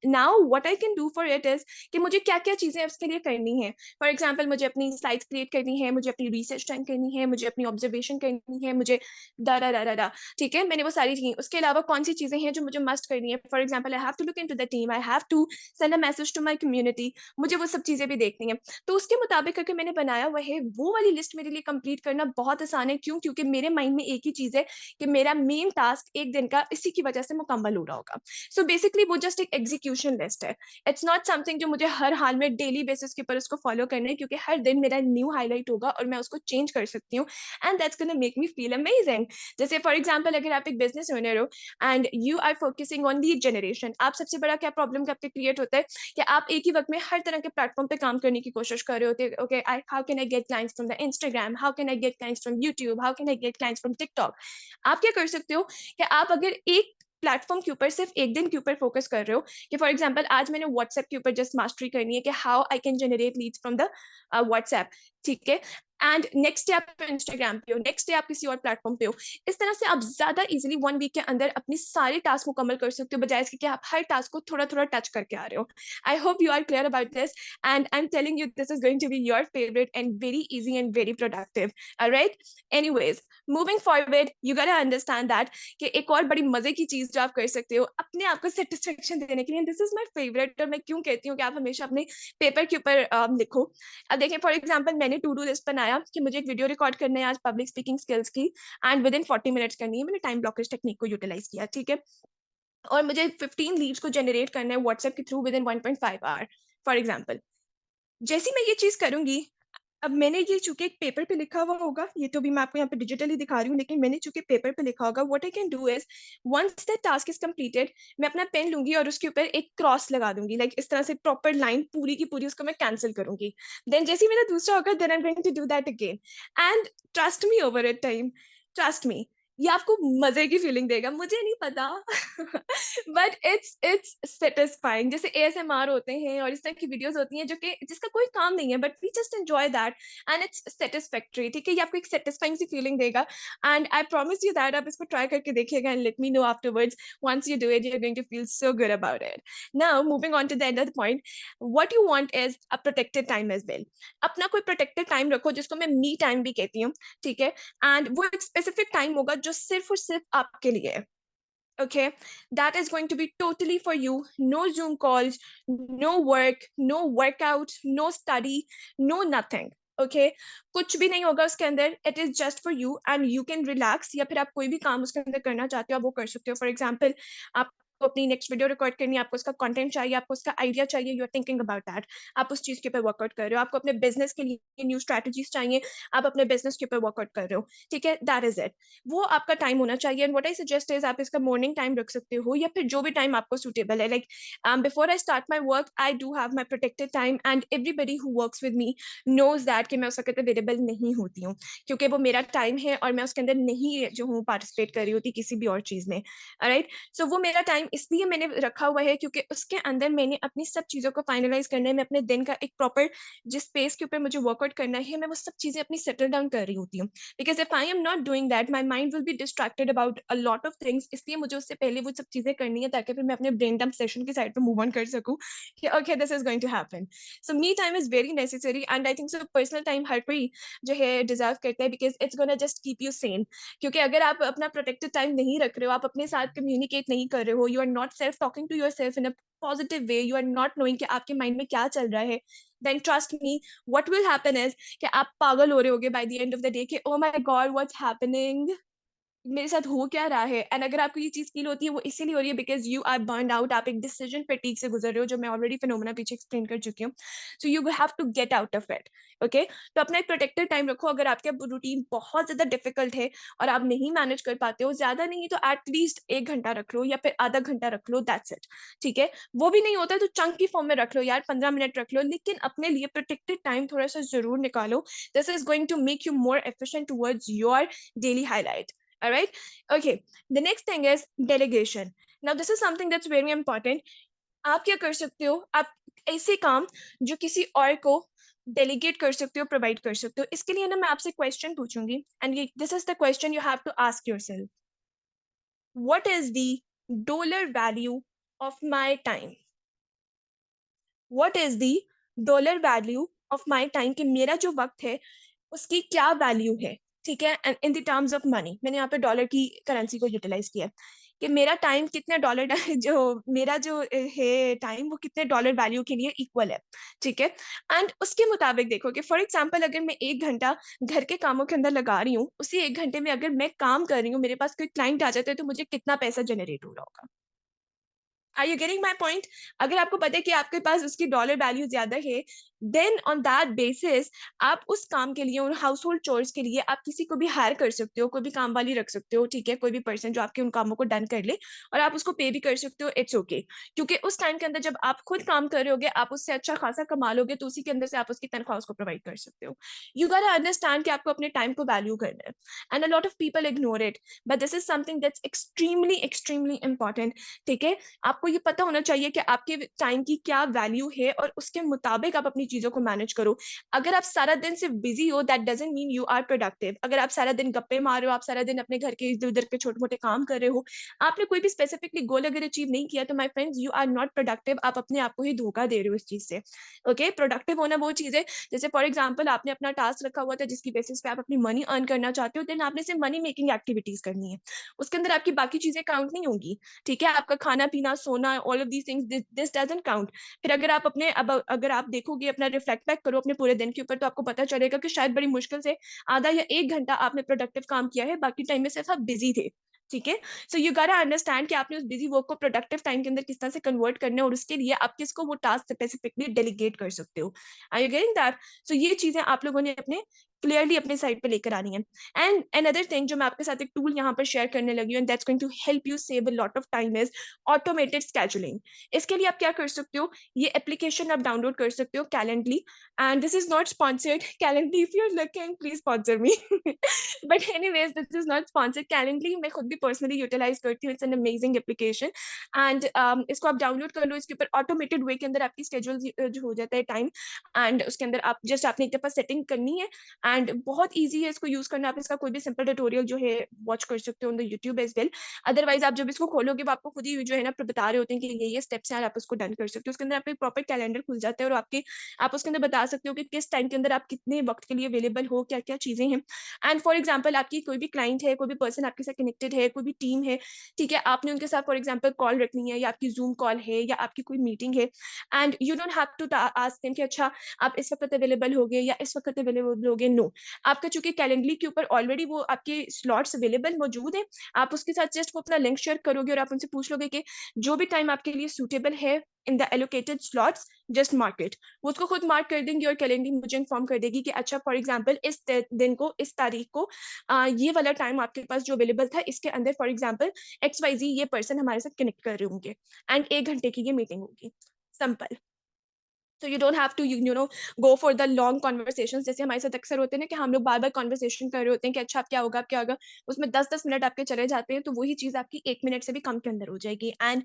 Now what I can do for it is कि मुझे क्या क्या चीजें उसके लिए करनी है। फॉर एग्जाम्पल, मुझे अपनी स्लाइड्स क्रिएट करनी है, मुझे अपनी रिसर्च टाइम करनी है, मुझे अपनी ऑब्जर्वेशन करनी है, मुझे दा दा दा दा दा ठीक है, मैंने वो सारी चीजें। उसके अलावा कौन सी चीजें हैं जो मुझे मस्ट करनी है। For example, I have to look into the team, I have to send a message to my community, मुझे वो सब चीजें भी देखनी है। तो उसके मुताबिक करके मैंने बनाया हुआ है, वो वाली लिस्ट मेरे लिए कंप्लीट करना बहुत आसान है। क्यों? क्योंकि मेरे माइंड में एक ही चीज है कि मेरा मेन टास्क एक दिन का इसी की वजह से मुकम्मल हो रहा होगा। सो बेसिकली वो जस्ट एक एग्जीक्यूशन लिस्ट है, इट्स नॉट समथिंग जो मुझे हर हाल में डेली बेसिस के ऊपर उसको फॉलो करना है, क्योंकि हर दिन मेरा न्यू हाईलाइट होगा और मैं उसको चेंज कर सकती हूँ, and that's gonna make me feel amazing. जैसे फॉर एग्जाम्पल, अगर आप एक बिजनेस ओनर हो and you are focusing on lead generation, आप सबसे बड़ा क्या प्रॉब्लम आपके क्रिएट होता है कि आप एक ही वक्त में हर तरह के प्लेटफॉर्म पे काम करने की कोशिश कर रहे होते हैं। Okay, I how can I get clients from the Instagram, how can I get clients from YouTube, how can I get clients from TikTok. आप क्या कर सकते हो कि आप अगर एक प्लेटफॉर्म के ऊपर सिर्फ एक दिन के ऊपर फोकस कर रहे हो, कि फॉर एग्जांपल आज मैंने व्हाट्सएप के ऊपर जस्ट मास्टरी करनी है कि how I can generate Leeds from the WhatsApp. ठीक है, एंड नेक्स्ट डे आप इंस्टाग्राम पे हो, नेक्स्ट डे आप किसी और प्लेटफॉर्म पे हो। इस तरह से आप ज्यादा इजीली 1 वीक के अंदर अपनी सारे टास्क मुकम्मल कर सकते हो, बजाय इसके कि आप हर टास्क को थोड़ा थोड़ा टच करके आ रहे हो। I hope you are clear about this, and I am telling you this is going to be your favourite and very easy and very productive. Alright, anyways, moving forward, you gotta understand that कि एक और बड़ी मजे की चीज जो आप कर सकते हो अपने आप को सेटिस्फेक्शन देने के लिए, दिस इज माय फेवरेट, और मैं क्यों कहती हूँ कि आप हमेशा अपने पेपर के ऊपर लिखो। अब देखें, फॉर एग्जांपल, मैंने टू डू लिस्ट बनाया कि मुझे एक वीडियो रिकॉर्ड करना है आज पब्लिक स्पीकिंग स्किल्स की, एंड विद इन 40 मिनट्स करनी है। मैंने टाइम ब्लॉकर्स टेक्निक को यूटिलाइज किया। ठीक है, और मुझे 15 लीड्स को जनरेट करना है व्हाट्सएप के through within 1.5 hour, for example. जैसी मैं ये चीज करूंगी, अब मैंने ये चूंकि एक पेपर पे लिखा हुआ होगा, ये तो भी मैं आपको यहाँ पे डिजिटली दिखा रही हूँ, लेकिन मैंने चूंकि पेपर पे लिखा होगा, what I can do is once the task is completed, मैं अपना पेन लूंगी और उसके ऊपर एक क्रॉस लगा दूंगी, लाइक इस तरह से प्रॉपर लाइन पूरी की पूरी उसको मैं कैंसिल करूंगी। देन जैसे ही मेरा दूसरा होगा, then I am going to do that again, and trust me over it time, trust me, ये आपको मजे की फीलिंग देगा, मुझे नहीं पता बट इट्स सेटिस्फाइंग। जैसे एएसएमआर होते हैं और इस तरह की वीडियोस होती हैं जो कि जिसका कोई काम नहीं है, but we just enjoy that and it's satisfactory. ठीक है, ये आपको एक सेटिस्फाइंग सी फीलिंग देगा, and I promise you that आप इसको ट्राई करके देखिएगा and let me know afterwards. Once you do it, you are going to feel so good about it. Now moving on to the end of the point, what you want is a protected time as well. अपना कोई protected time रखो, जिसको मैं me time भी कहती हूँ। ठीक है, एंड वो एक स्पेसिफिक टाइम होगा जो सिर्फ और सिर्फ आपके लिए है। Okay, that is going to be totally for you. No Zoom calls, no work, no workout, no study, no nothing. Okay, कुछ भी नहीं होगा उसके अंदर, it is just for you and you can relax, या फिर आप कोई भी काम उसके अंदर करना चाहते हो आप वो कर सकते हो। फॉर एग्जाम्पल, आप आपको अपनी नेक्स्ट वीडियो रिकॉर्ड करनी है, आपको उसका कंटेंट चाहिए, आपको उसका आइडिया चाहिए, you are thinking about that, आप उस चीज़ के ऊपर वर्कआउट कर रहे हो, आपको अपने बिज़नेस के लिए न्यू स्ट्रैटेजीज़ चाहिए, आप अपने बिज़नेस के ऊपर वर्कआउट कर रहे हो, ठीक है? That is it. वो आपका टाइम होना चाहिए and what I suggest is आप इसका मॉर्निंग टाइम रख सकते हो या फिर जो भी टाइम आपको सूटेबल है। Like before I start my work, I do have my protected time and everybody who works with me knows that कि मैं उस वक़्त अवेलेबल नहीं होती हूँ, क्योंकि वो मेरा टाइम है और मैं उसके अंदर नहीं जो हूँ पार्टिसिपेट कर रही होती किसी भी और चीज़ में, ऑलराइट? सो वो मेरा टाइम इसलिए मैंने रखा हुआ है क्योंकि उसके अंदर मैंने अपनी सब चीज़ों को फाइनलाइज़ करना है, मैं अपने दिन का एक प्रॉपर जिस स्पेस के ऊपर मुझे वर्कआउट करना है, मैं वो सब चीज़ें अपनी सेटल डाउन कर रही होती हूँ। Because if I am not doing that, my mind will be distracted about a lot of things, इसलिए मुझे उससे पहले वो सब चीज़ें करनी है ताकि फिर मैं अपने ब्रेन डंप सेशन की साइड पे मूव ऑन कर सकूँ कि okay this is going to happen. So me time is very necessary and I think so personal time हर कोई जो है डिज़र्व करता है because it's gonna just keep you sane. क्योंकि अगर आप अपना प्रोटेक्टेड टाइम नहीं रख रहे हो, आप अपने साथ कम्युनिकेट नहीं कर रहे हो, you are not self talking to yourself in a positive way, you are not knowing कि आपके माइंड में क्या चल रहा है, then trust me what will happen is कि आप पागल हो रहे होगे by the end of the day कि oh my god what's happening, मेरे साथ हो क्या रहा है? एंड अगर आपको ये चीज़ फ़ील होती है, वो इसीलिए हो रही है because you are burned out, आप एक डिसीजन फटीग से गुज़र रहे हो, जो मैं ऑलरेडी फिनोमेना पीछे एक्सप्लेन कर चुकी हूँ। So you have to get out of it, okay? तो अपना एक प्रोटेक्टेड टाइम रखो, अगर आपका रूटीन बहुत ज़्यादा डिफ़िकल्ट है और आप नहीं मैनेज कर पाते हो, ज़्यादा नहीं तो एट लीस्ट 1 घंटा रख लो या फिर आधा घंटा रख लो, दैट्स इट, ठीक है? वो भी नहीं होता तो चंकी फॉर्म में रख लो यार, 15 मिनट रख लो, लेकिन अपने लिए प्रोटेक्टेड टाइम थोड़ा-सा ज़रूर निकालो। This is going to make you more efficient towards your daily highlight, alright? Okay, the next thing is delegation. Now, this is something that's very important. आप क्या कर सकते हो? आप ऐसे काम जो किसी और को डेलीगेट कर सकते हो, प्रोवाइड कर सकते हो। इसके लिए ना मैं आपसे क्वेश्चन पूछूंगी एंड ये this is the question you have to ask yourself. What is the dollar value of my time? What is the dollar value of my time कि मेरा जो वक्त है उसकी क्या वैल्यू है, ठीक है? And in the terms of money, मैंने यहाँ पे डॉलर की करेंसी को यूटिलाइज किया है कि मेरा टाइम कितने डॉलर जो मेरा जो है टाइम वो कितने डॉलर वैल्यू के लिए इक्वल है, ठीक है? एंड उसके मुताबिक देखो कि फॉर एग्जांपल अगर मैं 1 घंटा घर के कामों के अंदर लगा रही हूँ, उसी 1 घंटे में अगर मैं काम कर रही हूँ, मेरे पास कोई क्लाइंट आ जाता है तो मुझे कितना पैसा जनरेट हो रहा होगा? Are you getting my point? अगर आपको पता है कि आपके पास उसकी डॉलर वैल्यू ज़्यादा है, देन ऑन दैट बेसिस आप उस काम के लिए, उन हाउसहोल्ड चोर्स के लिए आप किसी को भी हायर कर सकते हो, कोई भी काम वाली रख सकते हो, ठीक है? कोई भी पर्सन जो आपके उन कामों को डन कर ले और आप उसको पे भी कर सकते हो, इट्स ओके। क्योंकि उस टाइम के अंदर जब आप खुद काम कर रहे होगे, आप उससे अच्छा खासा कमा लोगे, तो उसी के अंदर से आप उसकी तनख्वाह उसको प्रोवाइड कर सकते हो। यू गोtta अंडरस्टैंड कि आपको अपने टाइम को वैल्यू करना है and a lot of people ignore it, but this is something that's extremely extremely important, ठीक है? आपको ये पता होना चाहिए कि आपके टाइम की क्या वैल्यू है और उसके मुताबिक आप अपनी चीज़ों को मैनेज करो। अगर आप सारा दिन सिर्फ बिज़ी हो, that doesn't mean you are productive. अगर आप सारा दिन गप्पे मार रहे हो, आप सारा दिन अपने घर के इधर-उधर के छोटे-मोटे काम कर रहे हो, आपने कोई भी स्पेसिफिकली गोल अगर अचीव नहीं किया, तो my friends you are not productive, आप अपने आप को ही धोखा दे रहे हो इस चीज़ से। ओके? प्रोडक्टिव होना वो चीज़ है, जैसे फॉर एग्ज़ाम्पल आपने अपना टास्क रखा हुआ था जिसकी बेसिस पे आप अपनी मनी अर्न करना चाहते हो, देन आपने सिर्फ मनी मेकिंग एक्टिविटीज़ करनी है। उसके अंदर आपकी बाकी चीज़ें काउंट नहीं होंगी। ठीक है? आपका खाना-पीना, सोना, all of these things this doesn't count. फिर अगर आप अपने अब अगर आप देखोगे, अपना रिफ्लेक्ट बैक करो अपने पूरे दिन के ऊपर, तो आपको पता चलेगा कि शायद बड़ी मुश्किल से आधा या 1 घंटा आपने प्रोडक्टिव काम किया है, बाकी टाइम में सिर्फ आप बिज़ी थे। ठीक है? सो यू गोtta अंडरस्टैंड कि आपने उस बिज़ी वर्क को प्रोडक्टिव टाइम के अंदर किस तरह से कन्वर्ट करना है और उसके लिए आप किसको वो टास्क स्पेसिफिकली डेलीगेट कर सकते हो। Are you getting that? So ये चीज़ें आप लोगों ने अपने क्लियरली अपने साइड पे लेकर आनी है। एंड अनदर थिंग जो मैं आपके साथ एक टूल यहाँ पर शेयर करने लगी हूँ and that's going to help you save a lot of time is automated scheduling. इसके लिए आप क्या कर सकते हो, ये एप्लीकेशन आप डाउनलोड कर सकते हो Calendly, and this is not sponsored, Calendly if you are looking please sponsor me but anyways this is not sponsored, Calendly मैं खुद भी पर्सनली यूटिलाइज़ करती हूँ, it's an amazing application and इसको आप डाउनलोड कर लो, इसके ऊपर ऑटोमेटेड वे के अंदर आपकी शेड्यूल जो हो जाता है टाइम, एंड उसके अंदर आप जस्ट आपने एक दफ़ा सेटिंग करनी है एंड बहुत ईज़ी है इसको यूज़ करना। आप इसका कोई भी सिंपल ट्यूटोरियल जो है वॉच कर सकते हो on the YouTube as well. Otherwise आप जब इसको खोलोगे वो आपको खुद ही जो है ना बता रहे होते हैं कि ये स्टेप्स हैं और आप उसको डन कर सकते हो। उसके अंदर आपका एक प्रॉपर कैलेंडर खुल जाता है और आपके आप उसके अंदर बता सकते हो कि किस टाइम के अंदर आप कितने वक़्त के लिए अवेलेबल हो, क्या-क्या चीज़ें हैं। एंड फॉर एग्ज़ाम्पल आपकी कोई भी क्लाइंट है, कोई भी पर्सन आपके साथ कनेक्टेड है है, कोई भी टीम है, ठीक है? आपने उनके साथ फॉर एग्ज़ाम्पल कॉल रखनी है या आपकी ज़ूम कॉल है या आपकी कोई मीटिंग है and you don't have to ask them कि अच्छा आप इस वक़्त अवेलेबल होगे या इस वक़्त अवेलेबल होगे, नो। आपका चूँकि कैलेंडली के ऊपर ऑलरेडी वो आपके स्लॉट्स अवेलेबल मौजूद हैं, आप उसके साथ जस्ट वो अपना लिंक शेयर करोगे और आप उनसे पूछ लोगे कि जो भी टाइम आपके लिए सूटेबल है in the allocated slots, just mark it. वो उसको खुद मार्क कर देंगी और कैलेंडर मुझे इन्फॉर्म कर देगी कि अच्छा फॉर एग्ज़ाम्पल इस दिन को, इस तारीख को ये वाला टाइम आपके पास जो अवेलेबल था, इसके अंदर फॉर एग्ज़ाम्पल XYZ ये पर्सन हमारे साथ कनेक्ट कर रहे होंगे एंड 1 घंटे की ये मीटिंग होगी। Simple. So you don't have to no go for the long conversations जैसे हमारे साथ अक्सर होते हैं ना कि हम लोग बार-बार कन्वर्सेशन कर रहे होते हैं कि अच्छा अब क्या होगा, अब क्या होगा? उसमें 10-10 मिनट आपके चले जाते हैं, तो वही चीज़ आपकी 1 मिनट से भी कम के अंदर हो जाएगी एंड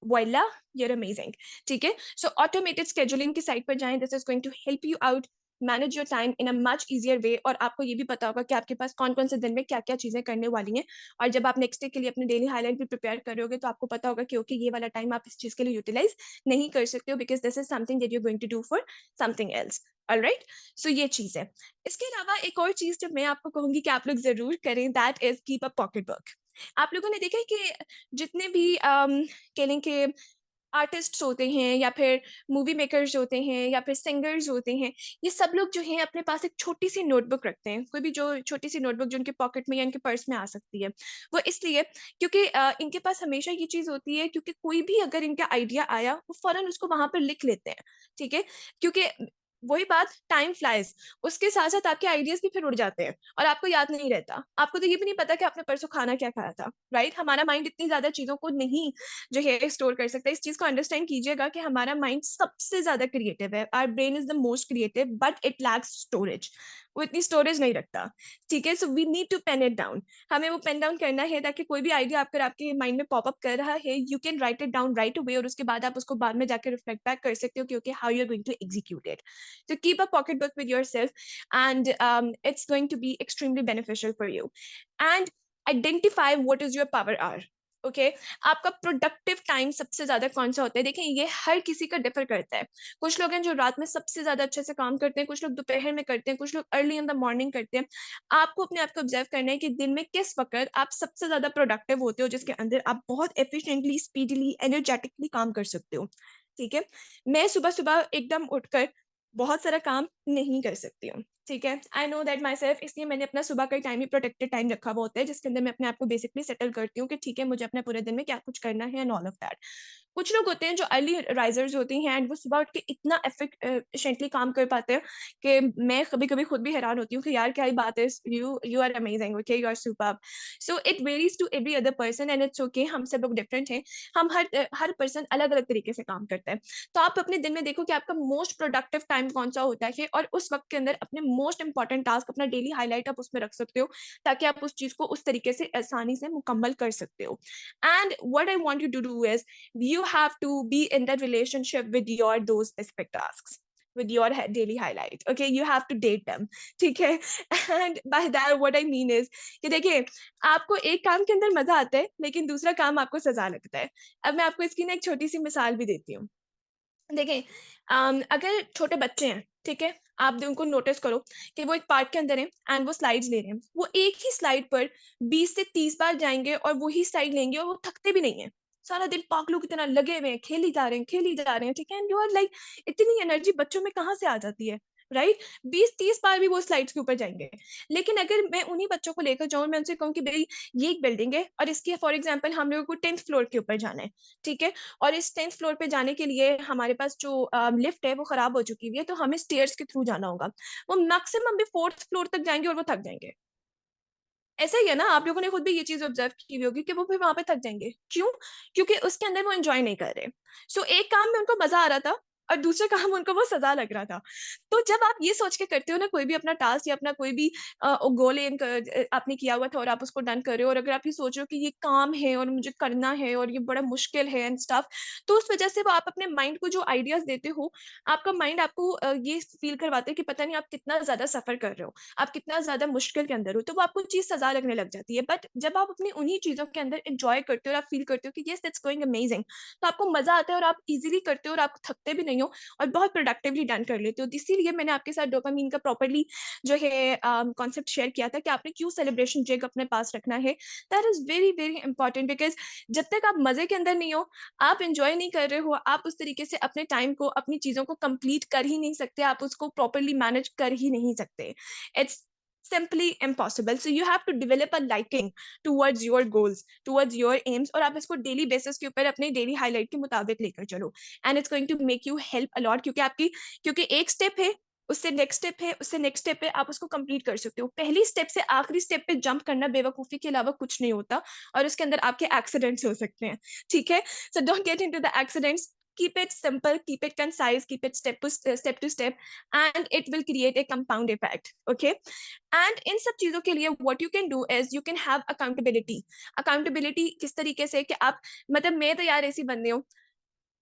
वॉइला, यूर अमेजिंग। ठीक है? सो ऑटोमेटेड शेड्यूलिंग की साइट पर जाएँ, this is going to help you out manage your time in a much easier way और आपको ये भी पता होगा कि आपके पास कौन-कौन से दिन में क्या-क्या चीज़ें करने वाली हैं और जब आप नेक्स्ट डे के लिए अपने डेली हाइलाइट भी प्रिपेयर करोगे, तो आपको पता होगा कि ओके ये वाला टाइम आप इस चीज़ के लिए यूटिलाइज़ नहीं कर सकते हो because this is something that you are going to do for something else. Alright? So ये चीज़ है। इसके अलावा एक और चीज़ जो मैं आपको कहूँगी कि आप लोग ज़रूर करें, that is keep a pocket book. आप लोगों ने देखा है कि जितने भी कह लें कि आर्टिस्ट्स होते हैं या फिर मूवी मेकर्स होते हैं या फिर सिंगर्स होते हैं, ये सब लोग जो हैं अपने पास एक छोटी-सी नोटबुक रखते हैं। कोई भी जो छोटी-सी नोटबुक जो उनके पॉकेट में या इनके पर्स में आ सकती है। वो इसलिए क्योंकि इनके पास हमेशा ये चीज़ होती है क्योंकि कोई भी अगर इनका आइडिया आया, वो फ़ौरन उसको वहाँ पर लिख लेते हैं, ठीक है? क्योंकि वही बात टाइम फ्लाइज़ उसके साथ-साथ आपके आइडियाज़ भी फिर उड़ जाते हैं और आपको याद नहीं रहता। आपको तो ये भी नहीं पता कि आपने परसों खाना क्या खाया था, राइट? हमारा माइंड इतनी ज़्यादा चीज़ों को नहीं जो है स्टोर कर सकता है। इस चीज़ को अंडरस्टैंड कीजिएगा कि हमारा माइंड सबसे ज़्यादा क्रिएटिव है। Our brain is the most creative but it lacks storage. वो इतनी स्टोरेज नहीं रखता, ठीक है? So we need to pen it down. हमें वो पेन डाउन करना है ताकि कोई भी आइडिया अगर आपके माइंड में पॉप अप कर रहा है, you can write it down right away और उसके बाद आप उसको बाद में जाके रिफ्लेक्ट बैक कर सकते हो कि okay how you are going to execute it. So keep a pocketbook with yourself, and it's going to be extremely beneficial for you. And identify what is your power hour. Okay आपका productive time सबसे ज्यादा कौन सा होता है? देखें ये हर किसी का डिफर करता है। कुछ लोग हैं जो रात में सबसे ज्यादा अच्छे से काम करते हैं, कुछ लोग दोपहर में करते हैं, कुछ लोग अर्ली इन द मॉर्निंग करते हैं। आपको अपने आप को ऑब्जर्व करना है कि दिन में किस वक्त आप सबसे ज्यादा प्रोडक्टिव होते हो जिसके अंदर आप बहुत एफिशिएंटली स्पीडीली एनर्जेटिकली काम कर सकते हो। ठीक है? मैं सुबह सुबह एकदम उठकर बहुत सारा काम नहीं कर सकती हूँ, ठीक है? I know that my self इसलिए मैंने अपना सुबह का टाइम ही प्रोटेक्टेड टाइम रखा हुआ होता है, जिसके अंदर मैं अपने आप को बेसिकली सेटल करती हूँ कि ठीक है, मुझे अपने पूरे दिन में क्या कुछ करना है एंड ऑल ऑफ दैट। कुछ लोग होते हैं जो अर्ली राइज़र्स होते हैं एंड वो सुबह उठ के इतना एफिशिएंटली काम कर पाते हैं कि मैं कभी-कभी खुद भी हैरान होती हूँ कि यार क्या ही बात है, you you are amazing, okay, you are superb. So it varies to every other person and it's okay, हम सब लोग डिफरेंट हैं। हम हर पर्सन अलग-अलग तरीके से काम करता है। तो आप अपने दिन में देखो कि आपका मोस्ट प्रोडक्टिव टाइम कौन-सा होता है और उस वक़्त के अंदर अपने मोस्ट इम्पोर्टेंट टास्क अपना डेली हाइलाइट आप उसमें रख सकते हो, ताकि आप उस चीज़ को उस तरीके से आसानी से मुकम्मल कर सकते हो। And what I want you to do is you have to be in that relationship with your those specific tasks with your daily highlight, okay, you have to date them, ठीक है? And by that what I mean is कि देखिए आपको एक काम के अंदर मजा आता है लेकिन दूसरा काम आपको सजा लगता है। अब मैं आपको इसकी ना एक छोटी सी मिसाल भी देती हूँ। देखें अगर छोटे बच्चे हैं, ठीक है? आप उनको नोटिस करो कि वो एक पार्क के अंदर हैं एंड वो स्लाइड्स ले रहे हैं। वो एक ही स्लाइड पर 20 से 30 बार जाएँगे और वही स्लाइड लेंगे और वो थकते भी नहीं हैं। सारा दिन पागलों की तरह लगे हुए हैं, खेली जा रहे हैं, खेली जा रहे हैं, ठीक है? एंड यू आर लाइक इतनी एनर्जी बच्चों में कहाँ से आ जाती है, राइट? 20-30 बार भी वो स्लाइड्स के ऊपर जाएँगे। लेकिन अगर मैं उन्हीं बच्चों को लेकर जाऊँ, मैं उनसे कहूँ कि भई ये एक बिल्डिंग है और इसके फॉर एग्ज़ाम्पल हम लोगों को 10th फ्लोर के ऊपर जाना है, ठीक है? और इस 10th फ्लोर पे जाने के लिए हमारे पास जो लिफ्ट है वो खराब हो चुकी हुई है, तो हमें स्टेयर्स के थ्रू जाना होगा। वो मैक्सिमम भी 4th फ्लोर तक जाएँगे और वो थक जाएँगे। ऐसा ही है ना, आप लोगों ने खुद भी ये चीज़ ऑब्ज़र्व की हुई होगी कि वो फिर वहाँ पे थक जाएँगे। क्यों? क्योंकि उसके अंदर वो एन्जॉय नहीं कर रहे। सो एक काम में उनको मज़ा आ रहा था और दूसरे काम उनको वो सज़ा लग रहा था। तो जब आप ये सोच के करते हो ना कोई भी अपना टास्क या अपना कोई भी गोल आपने किया हुआ था और आप उसको डन कर रहे हो और अगर आप ये सोच रहे हो कि ये काम है और मुझे करना है और ये बड़ा मुश्किल है एंड स्टफ, तो उस वज़ह से वो आप अपने माइंड को जो आइडियाज़ देते हो, आपका माइंड आपको ये फ़ील करवाता है कि पता नहीं आप कितना ज़्यादा सफ़र कर रहे हो। आप कितना ज़्यादा मुश्किल के अंदर हो, तो वो आपको चीज़ सज़ा लगने लग जाती है। बट जब आप अपनी उन्हीं चीज़ों के अंदर एन्जॉय करते हो और आप फ़ील करते हो कि येस दैट्स गोइंग अमेजिंग, तो आपको मज़ा आता है और आप ईज़िली करते हो और आप थकते भी नहीं रही हो और बहुत प्रोडक्टिवली डन कर लेते हो। इसीलिए मैंने आपके साथ डोपामाइन का प्रॉपर्ली जो है कॉन्सेप्ट शेयर किया था कि आपने क्यों सेलिब्रेशन जिग अपने पास रखना है। That is very very important, because जब तक आप मजे के अंदर नहीं हो, आप इंजॉय नहीं कर रहे हो, आप उस तरीके से अपने टाइम को, अपनी चीजों को कंप्लीट कर ही नहीं सकते, आप उसको प्रॉपरली मैनेज कर ही नहीं सकते। It's simply impossible. So you have to develop a liking towards your goals, towards your aims, और आप इसको डेली बेसिस के ऊपर अपने डेली हाईलाइट के मुताबिक लेकर चलो, and it's going to make you help a lot. क्योंकि एक स्टेप है, उससे नेक्स्ट स्टेप है, उससे नेक्स्ट स्टेप है, आप उसको कंप्लीट कर सकते हो। पहली स्टेप से आखिरी स्टेप पे जंप करना बेवकूफी के अलावा कुछ नहीं होता, और उसके अंदर आपके एक्सीडेंट्स हो सकते हैं। ठीक है, so don't get into the accidents, keep it simple, keep it concise, keep it step to step, and it will create a compound effect. Okay, and इन सब चीजों के लिए what you can do is you can have accountability. accountability किस तरीके से कि आप, मतलब मैं तो यार ऐसी बंदी हूँ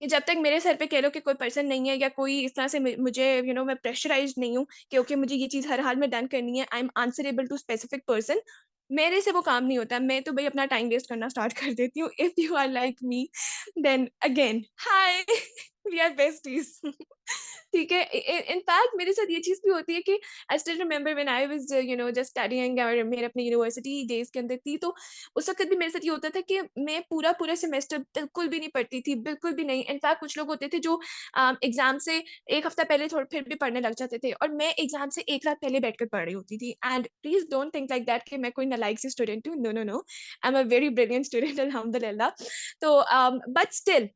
कि जब तक मेरे सर पे कह लो कि कोई पर्सन नहीं है या कोई इस तरह से मुझे मैं प्रेशराइज नहीं हूँ कि ओके मुझे ये चीज हर हाल में डन करनी है, I am answerable to specific person, मेरे से वो काम नहीं होता। मैं तो भाई अपना टाइम वेस्ट करना स्टार्ट कर देती हूँ। If you are like me, then again hi, we are besties. ठीक है, इनफैक्ट मेरे साथ ये चीज भी होती है कि I still remember when I was just studying, और मेरे अपने यूनिवर्सिटी डेज के अंदर थी, तो उस वक्त भी मेरे साथ ये होता था कि मैं पूरा पूरा सेमेस्टर बिल्कुल भी नहीं पढ़ती थी, बिल्कुल भी नहीं। इनफैक्ट कुछ लोग होते थे जो एग्जाम से एक हफ्ता पहले थोड़ा फिर भी पढ़ने लग जाते थे, और मैं एग्जाम से एक रात पहले बैठकर पढ़ रही होती थी। And please don't think like that कि मैं कोई नालायक सी स्टूडेंट हूँ, no no no, I am a very brilliant student अल्हम्दुलिल्लाह। तो बट स्टिल,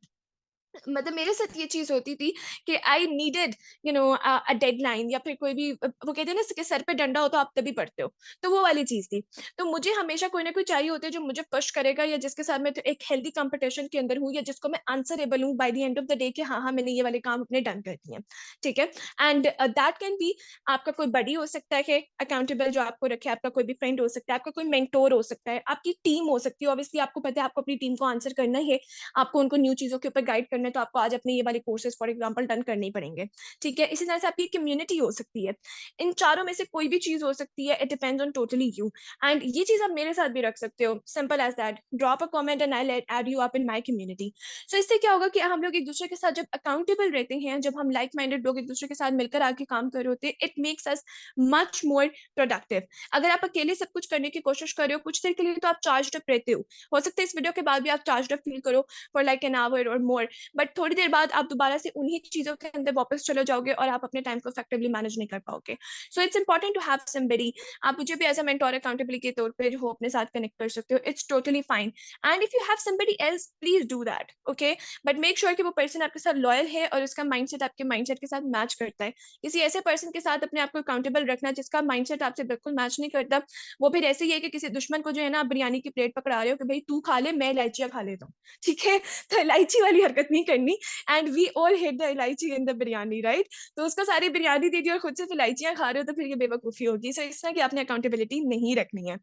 मतलब मेरे साथ ये चीज होती थी कि आई नीडेड अ डेडलाइन, या फिर कोई भी वो कहते हैं ना कि सर पे डंडा हो तो आप तभी पढ़ते हो, तो वो वाली चीज थी। तो मुझे हमेशा कोई ना कोई चाहिए होता है जो मुझे पुश करेगा, या जिसके साथ मैं तो एक हेल्दी कंपटीशन के अंदर हूँ, या जिसको मैं आंसरेबल हूँ bye the end of the day कि हाँ हाँ मैंने ये वाले काम अपने डन कर दिए। ठीक है, एंड दैट कैन बी आपका कोई बडी हो सकता है अकाउंटेबल जो आपको रखे, आपका कोई भी फ्रेंड हो सकता है, आपका कोई मेंटोर हो सकता है, आपकी टीम हो सकती है। ऑब्वियसली आपको पता है आपको अपनी टीम को आंसर करना है, आपको उनको न्यू चीजों के ऊपर गाइड करना है, तो आपको आज अपने ये वाले कोर्सेज फॉर एग्जांपल डन करने ही पड़ेंगे। ठीक है, इसी तरह से आपकी कम्युनिटी हो सकती है। इन चारों में से कोई भी चीज हो सकती है, it depends on totally you. And ये चीज आप मेरे साथ भी रख सकते हो, simple as that, drop a comment and I let add you up in my community. So इससे क्या होगा कि हम लोग एक दूसरे के साथ जब अकाउंटेबल रहते हैं, जब हम लाइक माइंडेड लोग एक दूसरे के साथ मिलकर आके काम कर रहे होते हैं, it makes us much more productive. अगर आप अकेले सब कुछ करने की कोशिश कर रहे हो कुछ देर के लिए, तो आप चार्ज अप रहते हो सकता है इस वीडियो के बाद भी आप चार्ज अप फील करो फॉर लाइक एन आवर और मोर, बट थोड़ी देर बाद आप दोबारा से उन्हीं चीजों के अंदर वापस चले जाओगे और आप अपने टाइम को इफेक्टिवली मैनेज नहीं कर पाओगे। So it's important to have somebody. आप मुझे भी एज अ मेंटोर अकाउंटेबिलिटी के तौर पे जो हो अपने साथ कनेक्ट कर सकते हो, it's totally fine. And if you have somebody else, please do that, okay, but make sure कि वो पर्सन आपके साथ लॉयल है और उसका माइंडसेट आपके माइंडसेट के साथ मैच करता है। किसी ऐसे पर्सन के साथ अपने आप को अकाउंटेबल रखना जिसका माइंडसेट आपसे बिल्कुल मैच नहीं करता, वो फिर ऐसे ही है कि किसी दुश्मन को जो है ना बिरयानी की प्लेट पकड़ा रहे हो कि भाई तू खा ले, मैं इलायचियां खा लेता हूँ। ठीक है, तो इलायची वाली हरकत नहीं करनी। And we all hate the elaichi in the biryani, right? तो उसको सारी बिरयानी दे दी और खुद सिर्फ इलायचियां खा रहे हो, तो फिर ये बेवकूफी होगी। सो इस तरह की आपने अकाउंटेबिलिटी नहीं रखनी है।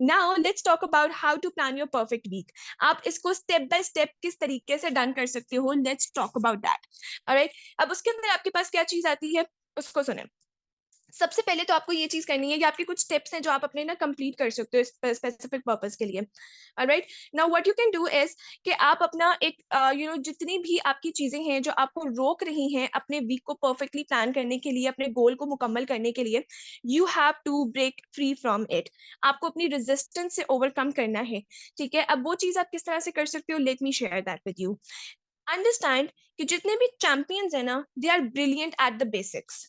Now let's talk about how to plan your perfect week. आप इसको स्टेप बाय स्टेप किस तरीके से डन कर सकते हो, let's talk about that. Alright, अब उसके अंदर आपके पास क्या चीज आती है, उसको सुने। सबसे पहले तो आपको ये चीज करनी है कि आपके कुछ स्टेप्स हैं जो आप अपने ना कंप्लीट कर सकते हो स्पेसिफिक पर्पस के लिए। Alright, now what you can do is कि आप अपना एक जितनी भी आपकी चीजें हैं जो आपको रोक रही हैं अपने वीक को परफेक्टली प्लान करने के लिए, अपने गोल को मुकम्मल करने के लिए, you have to break free from it. आपको अपनी रेजिस्टेंस से ओवरकम करना है। ठीक है, अब वो चीज आप किस तरह से कर सकते हो, let me share that with you. Understand कि जितने भी चैंपियंस है ना, they are brilliant at the basics.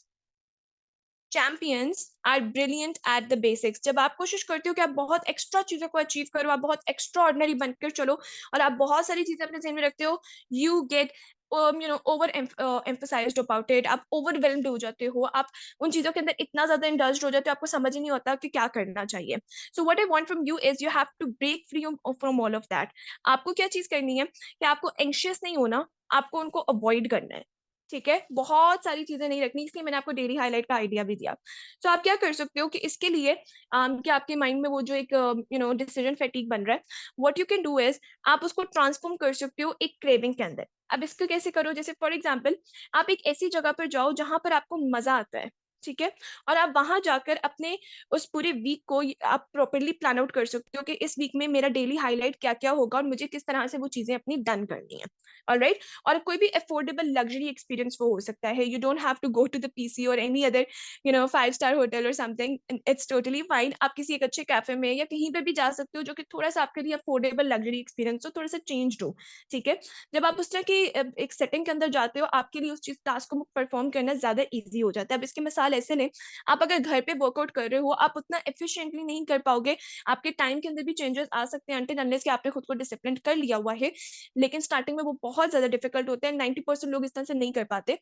Champions are brilliant at the basics. जब आप कोशिश करते हो कि आप बहुत एक्स्ट्रा चीजों को अचीव करो, आप बहुत एक्स्ट्रा ऑर्डिनरी बनकर चलो, और आप बहुत सारी चीजें अपने ज़हन में रखते हो, you get over emphasized about it. आप ओवरवेल्म्ड हो जाते हो, आप उन चीजों के अंदर इतना ज्यादा इंडल्ज्ड हो जाते हो, आपको समझ ही नहीं होता कि क्या करना चाहिए। So what I want from you is you have to break free from all of that. आपको क्या चीज करनी है कि आपको एंशियस नहीं होना, आपको उनको अवॉइड करना है। ठीक है, बहुत सारी चीजें नहीं रखनी, इसलिए मैंने आपको डेली हाईलाइट का आइडिया भी दिया। तो आप क्या कर सकते हो कि इसके लिए कि आपके माइंड में वो जो एक डिसीजन फैटीग बन रहा है, what you can do is आप उसको ट्रांसफॉर्म कर सकते हो एक क्रेविंग के अंदर। अब इसको कैसे करो, जैसे फॉर एग्जाम्पल आप एक ऐसी जगह पर जाओ जहां पर आपको मजा आता है। ठीक है? और आप वहाँ जाकर अपने उस पूरे वीक को आप प्रॉपर्ली प्लान आउट कर सकते हो कि इस वीक में मेरा डेली हाइलाइट क्या-क्या होगा और मुझे किस तरह से वो चीज़ें अपनी डन करनी है। ऑलराइट? और कोई भी अफोर्डेबल लग्जरी एक्सपीरियंस वो हो सकता है। You don't have to go to the PC और एनी अदर 5 स्टार होटल और समथिंग, इट्स टोटली फाइन। आप किसी एक अच्छे कैफे में या कहीं पे भी जा सकते हो जो कि थोड़ा-सा आपके लिए अफोर्डेबल लग्जरी एक्सपीरियंस हो, थोड़ा-सा चेंज्ड हो, ठीक है? जब आप उस तरह की एक सेटिंग के अंदर जाते हो, आपके लिए उस चीज़ टास्क को परफॉर्म करना ज़्यादा ईज़ी हो जाता है। अब इसकी मिसाल ऐसे लें, आप अगर घर पे वर्कआउट कर रहे हो, आप उतना एफिशिएंटली नहीं कर पाओगे, आपके टाइम के अंदर भी चेंजेस आ सकते हैं अनटिल अनलेस कि आपने खुद को डिसिप्लिन कर लिया हुआ है। लेकिन स्टार्टिंग में वो बहुत ज़्यादा डिफिकल्ट होते हैं, 90% लोग इस तरह से नहीं कर पाते।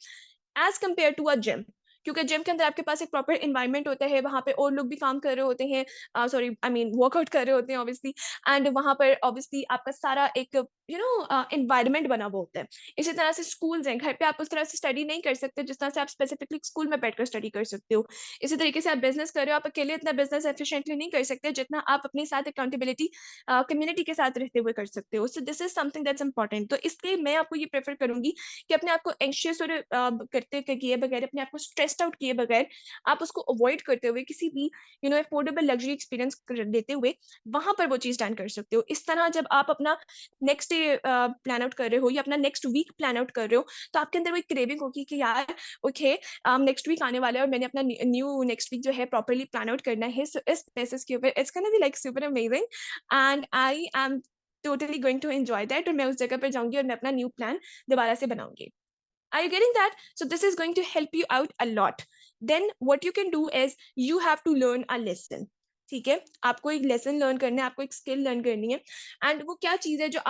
As compare to a gym, क्योंकि जिम के अंदर आपके पास एक प्रॉपर एनवायरनमेंट होता है, वहाँ पे और लोग भी काम कर रहे होते हैं, सॉरी आई मीन वर्कआउट कर रहे होते हैं ऑब्वियसली, एंड वहाँ पर ऑब्वियसली आपका सारा एक एनवायरनमेंट बना हुआ होता है। इसी तरह से स्कूल्स हैं, घर पे आप उस तरह से स्टडी नहीं कर सकते जिस तरह से आप स्पेसिफिकली स्कूल में बैठकर स्टडी कर सकते हो। इसी तरीके से आप बिज़नेस कर रहे हो, आप अकेले इतना बिज़नेस एफिशिएंटली नहीं कर सकते जितना आप अपने साथ अकाउंटेबिलिटी कम्युनिटी के साथ रहते हुए कर सकते हो। So this is something that's important. तो इसलिए मैं आपको ये प्रेफ़र करूँगी कि अपने आप को एंग्ज़ियस और करते किए बगैर, अपने आप को स्ट्रेस्ड आउट किए बगैर, आप उसको अवॉइड करते हुए किसी भी अफोर्डेबल लग्ज़री एक्सपीरियंस लेते हुए, वहाँ पर वो चीज़ डन कर सकते हो। इस तरह जब आप अपना नेक्स्ट डे प्लान आउट कर रहे हो या अपना नेक्स्ट वीक प्लान आउट कर रहे हो, तो आपके अंदर वो एक क्रेविंग होगी कि यार ओके, नेक्स्ट वीक आने वाला है और मैंने अपना न्यू नेक्स्ट वीक जो है प्रॉपर्ली प्लान आउट करना है। सो इस बेसिस के ऊपर it's gonna be like super amazing, and I am totally going to enjoy that, और मैं उस जगह पर जाऊँगी और मैं अपना न्यू प्लान दोबारा से बनाऊँगी। Are you getting that? So this is going to help you out a lot. Then what you can do is you have to learn a lesson. ठीक है? आपको एक लेसन लर्न करना है, आपको एक स्किल लर्न करनी है, एंड वो क्या चीज़ है जो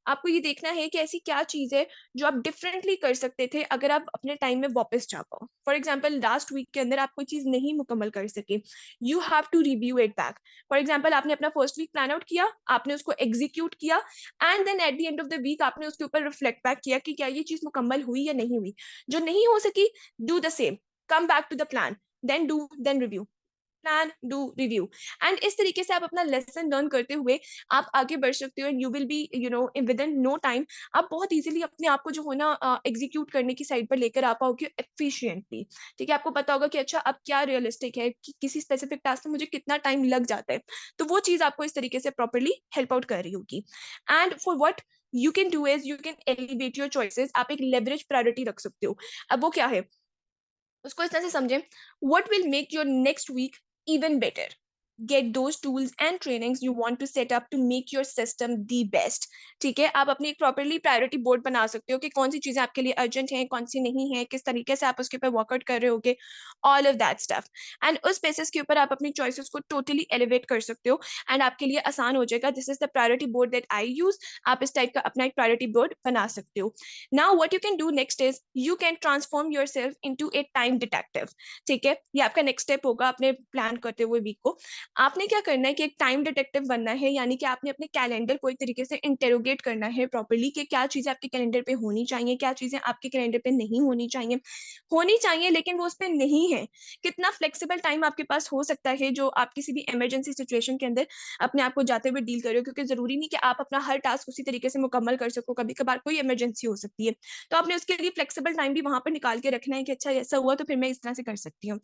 आपको ये देखना है कि ऐसी क्या चीज़ है जो आप डिफरेंटली कर सकते थे अगर आप अपने टाइम में वापस जा पाओ। फॉर एग्जाम्पल लास्ट वीक के अंदर आप कोई चीज़ नहीं मुकम्मल कर सके, you have to review it back. For example आपने अपना फर्स्ट वीक प्लान आउट किया, आपने उसको एग्जीक्यूट किया, and then at the end of the week आपने उसके ऊपर रिफ्लेक्ट बैक किया कि क्या ये चीज़ मुकम्मल हुई या नहीं हुई। जो नहीं हो सकी, do the same, come back to the plan, then review, plan, do, review, and इस तरीके से आप अपना लेसन लर्न करते हुए आप आगे बढ़ सकते हो, and you will be within no time आप बहुत इजीली अपने आप को जो है ना एग्जीक्यूट करने की साइड पर लेकर आ पाओगे एफिशिएंटली। ठीक है? आपको पता होगा कि अच्छा अब क्या रियलिस्टिक है कि किसी स्पेसिफिक टास्क में मुझे कितना टाइम लग जाता है, तो वो चीज़ आपको इस तरीके से प्रॉपर्ली हेल्प आउट कर रही होगी। And for what you can do is you can elevate your choices, आप एक लेवरेज प्रायोरिटी रख सकते हो। अब वो क्या है, उसको इस तरह से समझें, what will make your next week even better, get those tools and trainings you want to set up to make your system the best. ठीक है? आप अपनी एक प्रॉपर्ली प्रायोरिटी बोर्ड बना सकते हो कि कौन सी चीजें आपके लिए अर्जेंट हैं, कौन सी नहीं है, किस तरीके से आप उसके ऊपर वर्कआउट कर रहे होगे, all of that stuff, and उस बेसिस के ऊपर आप अपनी चॉइसेस को टोटली एलिवेट कर सकते हो, एंड आपके लिए आसान हो जाएगा। This is the priority board that I use. आप इस टाइप का अपना एक प्रायोरिटी बोर्ड बना सकते हो। Now what you can do next is you can transform yourself into A time detective. ठीक है? ये आपका नेक्स्ट स्टेप होगा अपने प्लान करते हुए वीक को। आपने क्या करना है कि एक टाइम डिटेक्टिव बनना है, यानी कि आपने अपने कैलेंडर को एक तरीके से इंटेरोगेट करना है प्रॉपर्ली कि क्या चीज़ें आपके कैलेंडर पे होनी चाहिए, क्या चीज़ें आपके कैलेंडर पे नहीं होनी चाहिए लेकिन वो उसपे नहीं है। कितना फ्लेक्सिबल टाइम आपके पास हो सकता है जो आप किसी भी इमरजेंसी सिचुएशन के अंदर अपने आप को जाते हुए डील कर रहे हो, क्योंकि ज़रूरी नहीं कि आप अपना हर टास्क उसी तरीके से मुकम्मल कर सको, कभी-कभार कोई इमरजेंसी हो सकती है। तो आपने उसके लिए फ्लेक्सिबल टाइम भी वहाँ पर निकाल के रखना है कि अच्छा ऐसा हुआ तो फिर मैं इस तरह से कर सकती हूँ।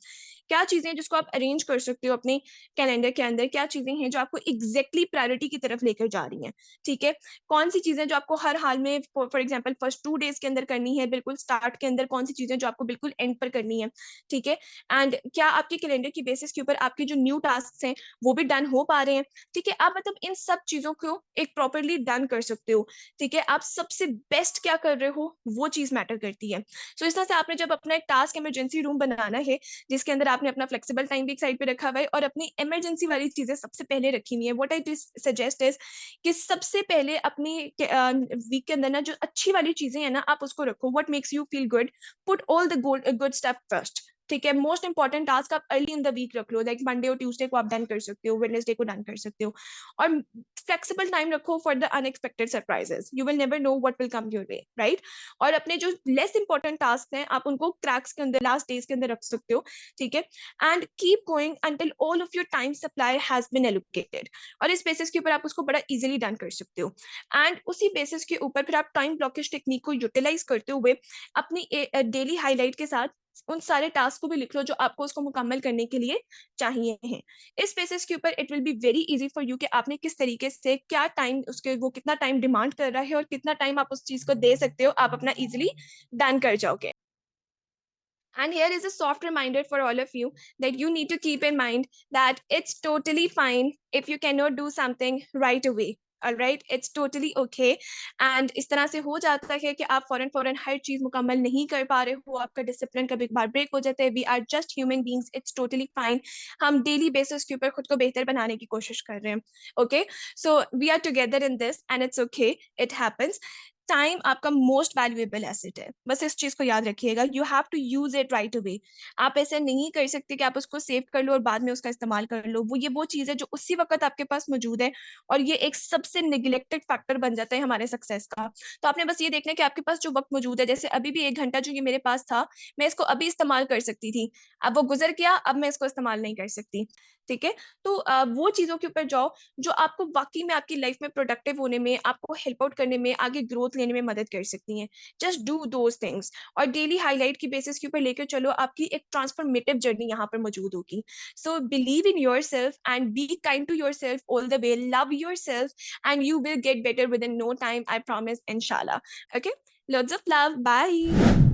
क्या चीज़ें हैं जिसको आप अरेंज कर सकते हो अपने कैलेंडर के अंदर, क्या चीज़ें हैं जो आपको एग्ज़ैक्टली प्रायोरिटी की तरफ लेकर जा रही हैं, ठीक है? कौन-सी चीज़ें जो आपको हर हाल में फॉर एग्ज़ाम्पल फर्स्ट 2 डेज़ के अंदर करनी है, बिल्कुल स्टार्ट के अंदर कौन-सी चीज़ें जो आपको बिल्कुल एंड पर करनी है, ठीक है? एंड क्या आपके कैलेंडर की बेसिस के ऊपर आपके जो न्यू टास्क्स हैं, वो भी डन हो पा रहे हैं, ठीक है? आप मतलब इन सब चीज़ों को एक प्रॉपर्ली डन कर सकते हो, ठीक है? आप सबसे बेस्ट क्या कर रहे हो, वो चीज़ मैटर करती है। सो इस तरह से आपने जब अपना एक टास्क इमरजेंसी रूम बनाना है, जिसके अंदर आपने अपना फ्लेक्सिबल टाइम भी एक साइड पे रखा हुआ है और अपनी इमरजेंसी वाली चीज़ें सबसे पहले रखी हुई है। व्हाट आई सजेस्ट इज़ कि सबसे पहले अपनी वीक के अंदर ना जो अच्छी वाली चीज़ें हैं ना, आप उसको रखो। What makes you feel good, put all the good stuff first. ठीक है? मोस्ट इंपोर्टेंट टास्क आप अर्ली इन द वीक रख लो, लाइक मंडे और ट्यूसडे को आप डन कर सकते हो, वेडनेसडे को डन कर सकते हो, और फ्लेक्सिबल टाइम रखो for the unexpected surprises. You will never know what will come your way, right? और अपने जो लेस इंपॉर्टेंट टास्क हैं, आप उनको क्रैक्स के अंदर, लास्ट डेज के अंदर रख सकते हो, ठीक है? And keep going until all of your time supply has been allocated, और इस बेसिस के ऊपर आप उसको बड़ा इजीली डन कर सकते हो। एंड उसी बेसिस के ऊपर फिर आप टाइम ब्लॉकेज टेक्निक को यूटिलाइज करते हुए अपनी डेली हाईलाइट के साथ उन सारे टास्क को भी लिख लो जो आपको उसको मुकम्मल करने के लिए चाहिए हैं। इस बेसिस के ऊपर it will be very easy for you कि आपने किस तरीके से क्या टाइम उसके वो कितना टाइम डिमांड कर रहा है और कितना टाइम आप उस चीज को दे सकते हो, आप अपना इजिली डन कर जाओगे। And here is a soft reminder for all of you that you need to keep in mind that it's totally fine if you cannot do something right away. All right, it's totally okay. And इस तरह से हो जाता है कि आप फौरन फौरन हर चीज मुकम्मल नहीं कर पा रहे हो, आपका डिसिप्लिन कभी कभार ब्रेक हो जाता है। We are just human beings, it's totally fine. हम डेली बेसिस के ऊपर खुद को बेहतर बनाने की कोशिश कर रहे हैं। Okay, so we are together in this and it's okay, it happens. Time आपका मोस्ट वैल्यूएबल एसेट है, बस इस चीज को याद रखिएगा। You have to use it right away. आप ऐसे नहीं कर सकते कि आप उसको सेव कर लो और बाद में उसका इस्तेमाल कर लो। वो चीज है जो उसी वक्त आपके पास मौजूद है, और ये एक सबसे निगलेक्टेड फैक्टर बन जाता है हमारे सक्सेस का। तो आपने बस ये देखना है कि आपके पास जो वक्त मौजूद है, जैसे अभी भी 1 घंटा जो ये मेरे पास था, मैं इसको अभी इस्तेमाल कर सकती थी। अब वो गुजर गया, अब मैं इसको इस्तेमाल नहीं कर सकती। ठीक है, तो वो चीजों के ऊपर जाओ जो आपको वाकई में आपकी लाइफ में प्रोडक्टिव होने में, आपको हेल्प आउट करने में, आगे ग्रोथ लेने में मदद कर सकती हैं। जस्ट डू दोज थिंग्स, और डेली हाईलाइट की बेसिस के ऊपर लेकर चलो, आपकी एक ट्रांसफॉर्मेटिव जर्नी यहाँ पर मौजूद होगी। So believe in yourself and be kind to yourself all the way, love yourself and you will get better within no time, I promise, inshallah. Okay, loads of love, bye.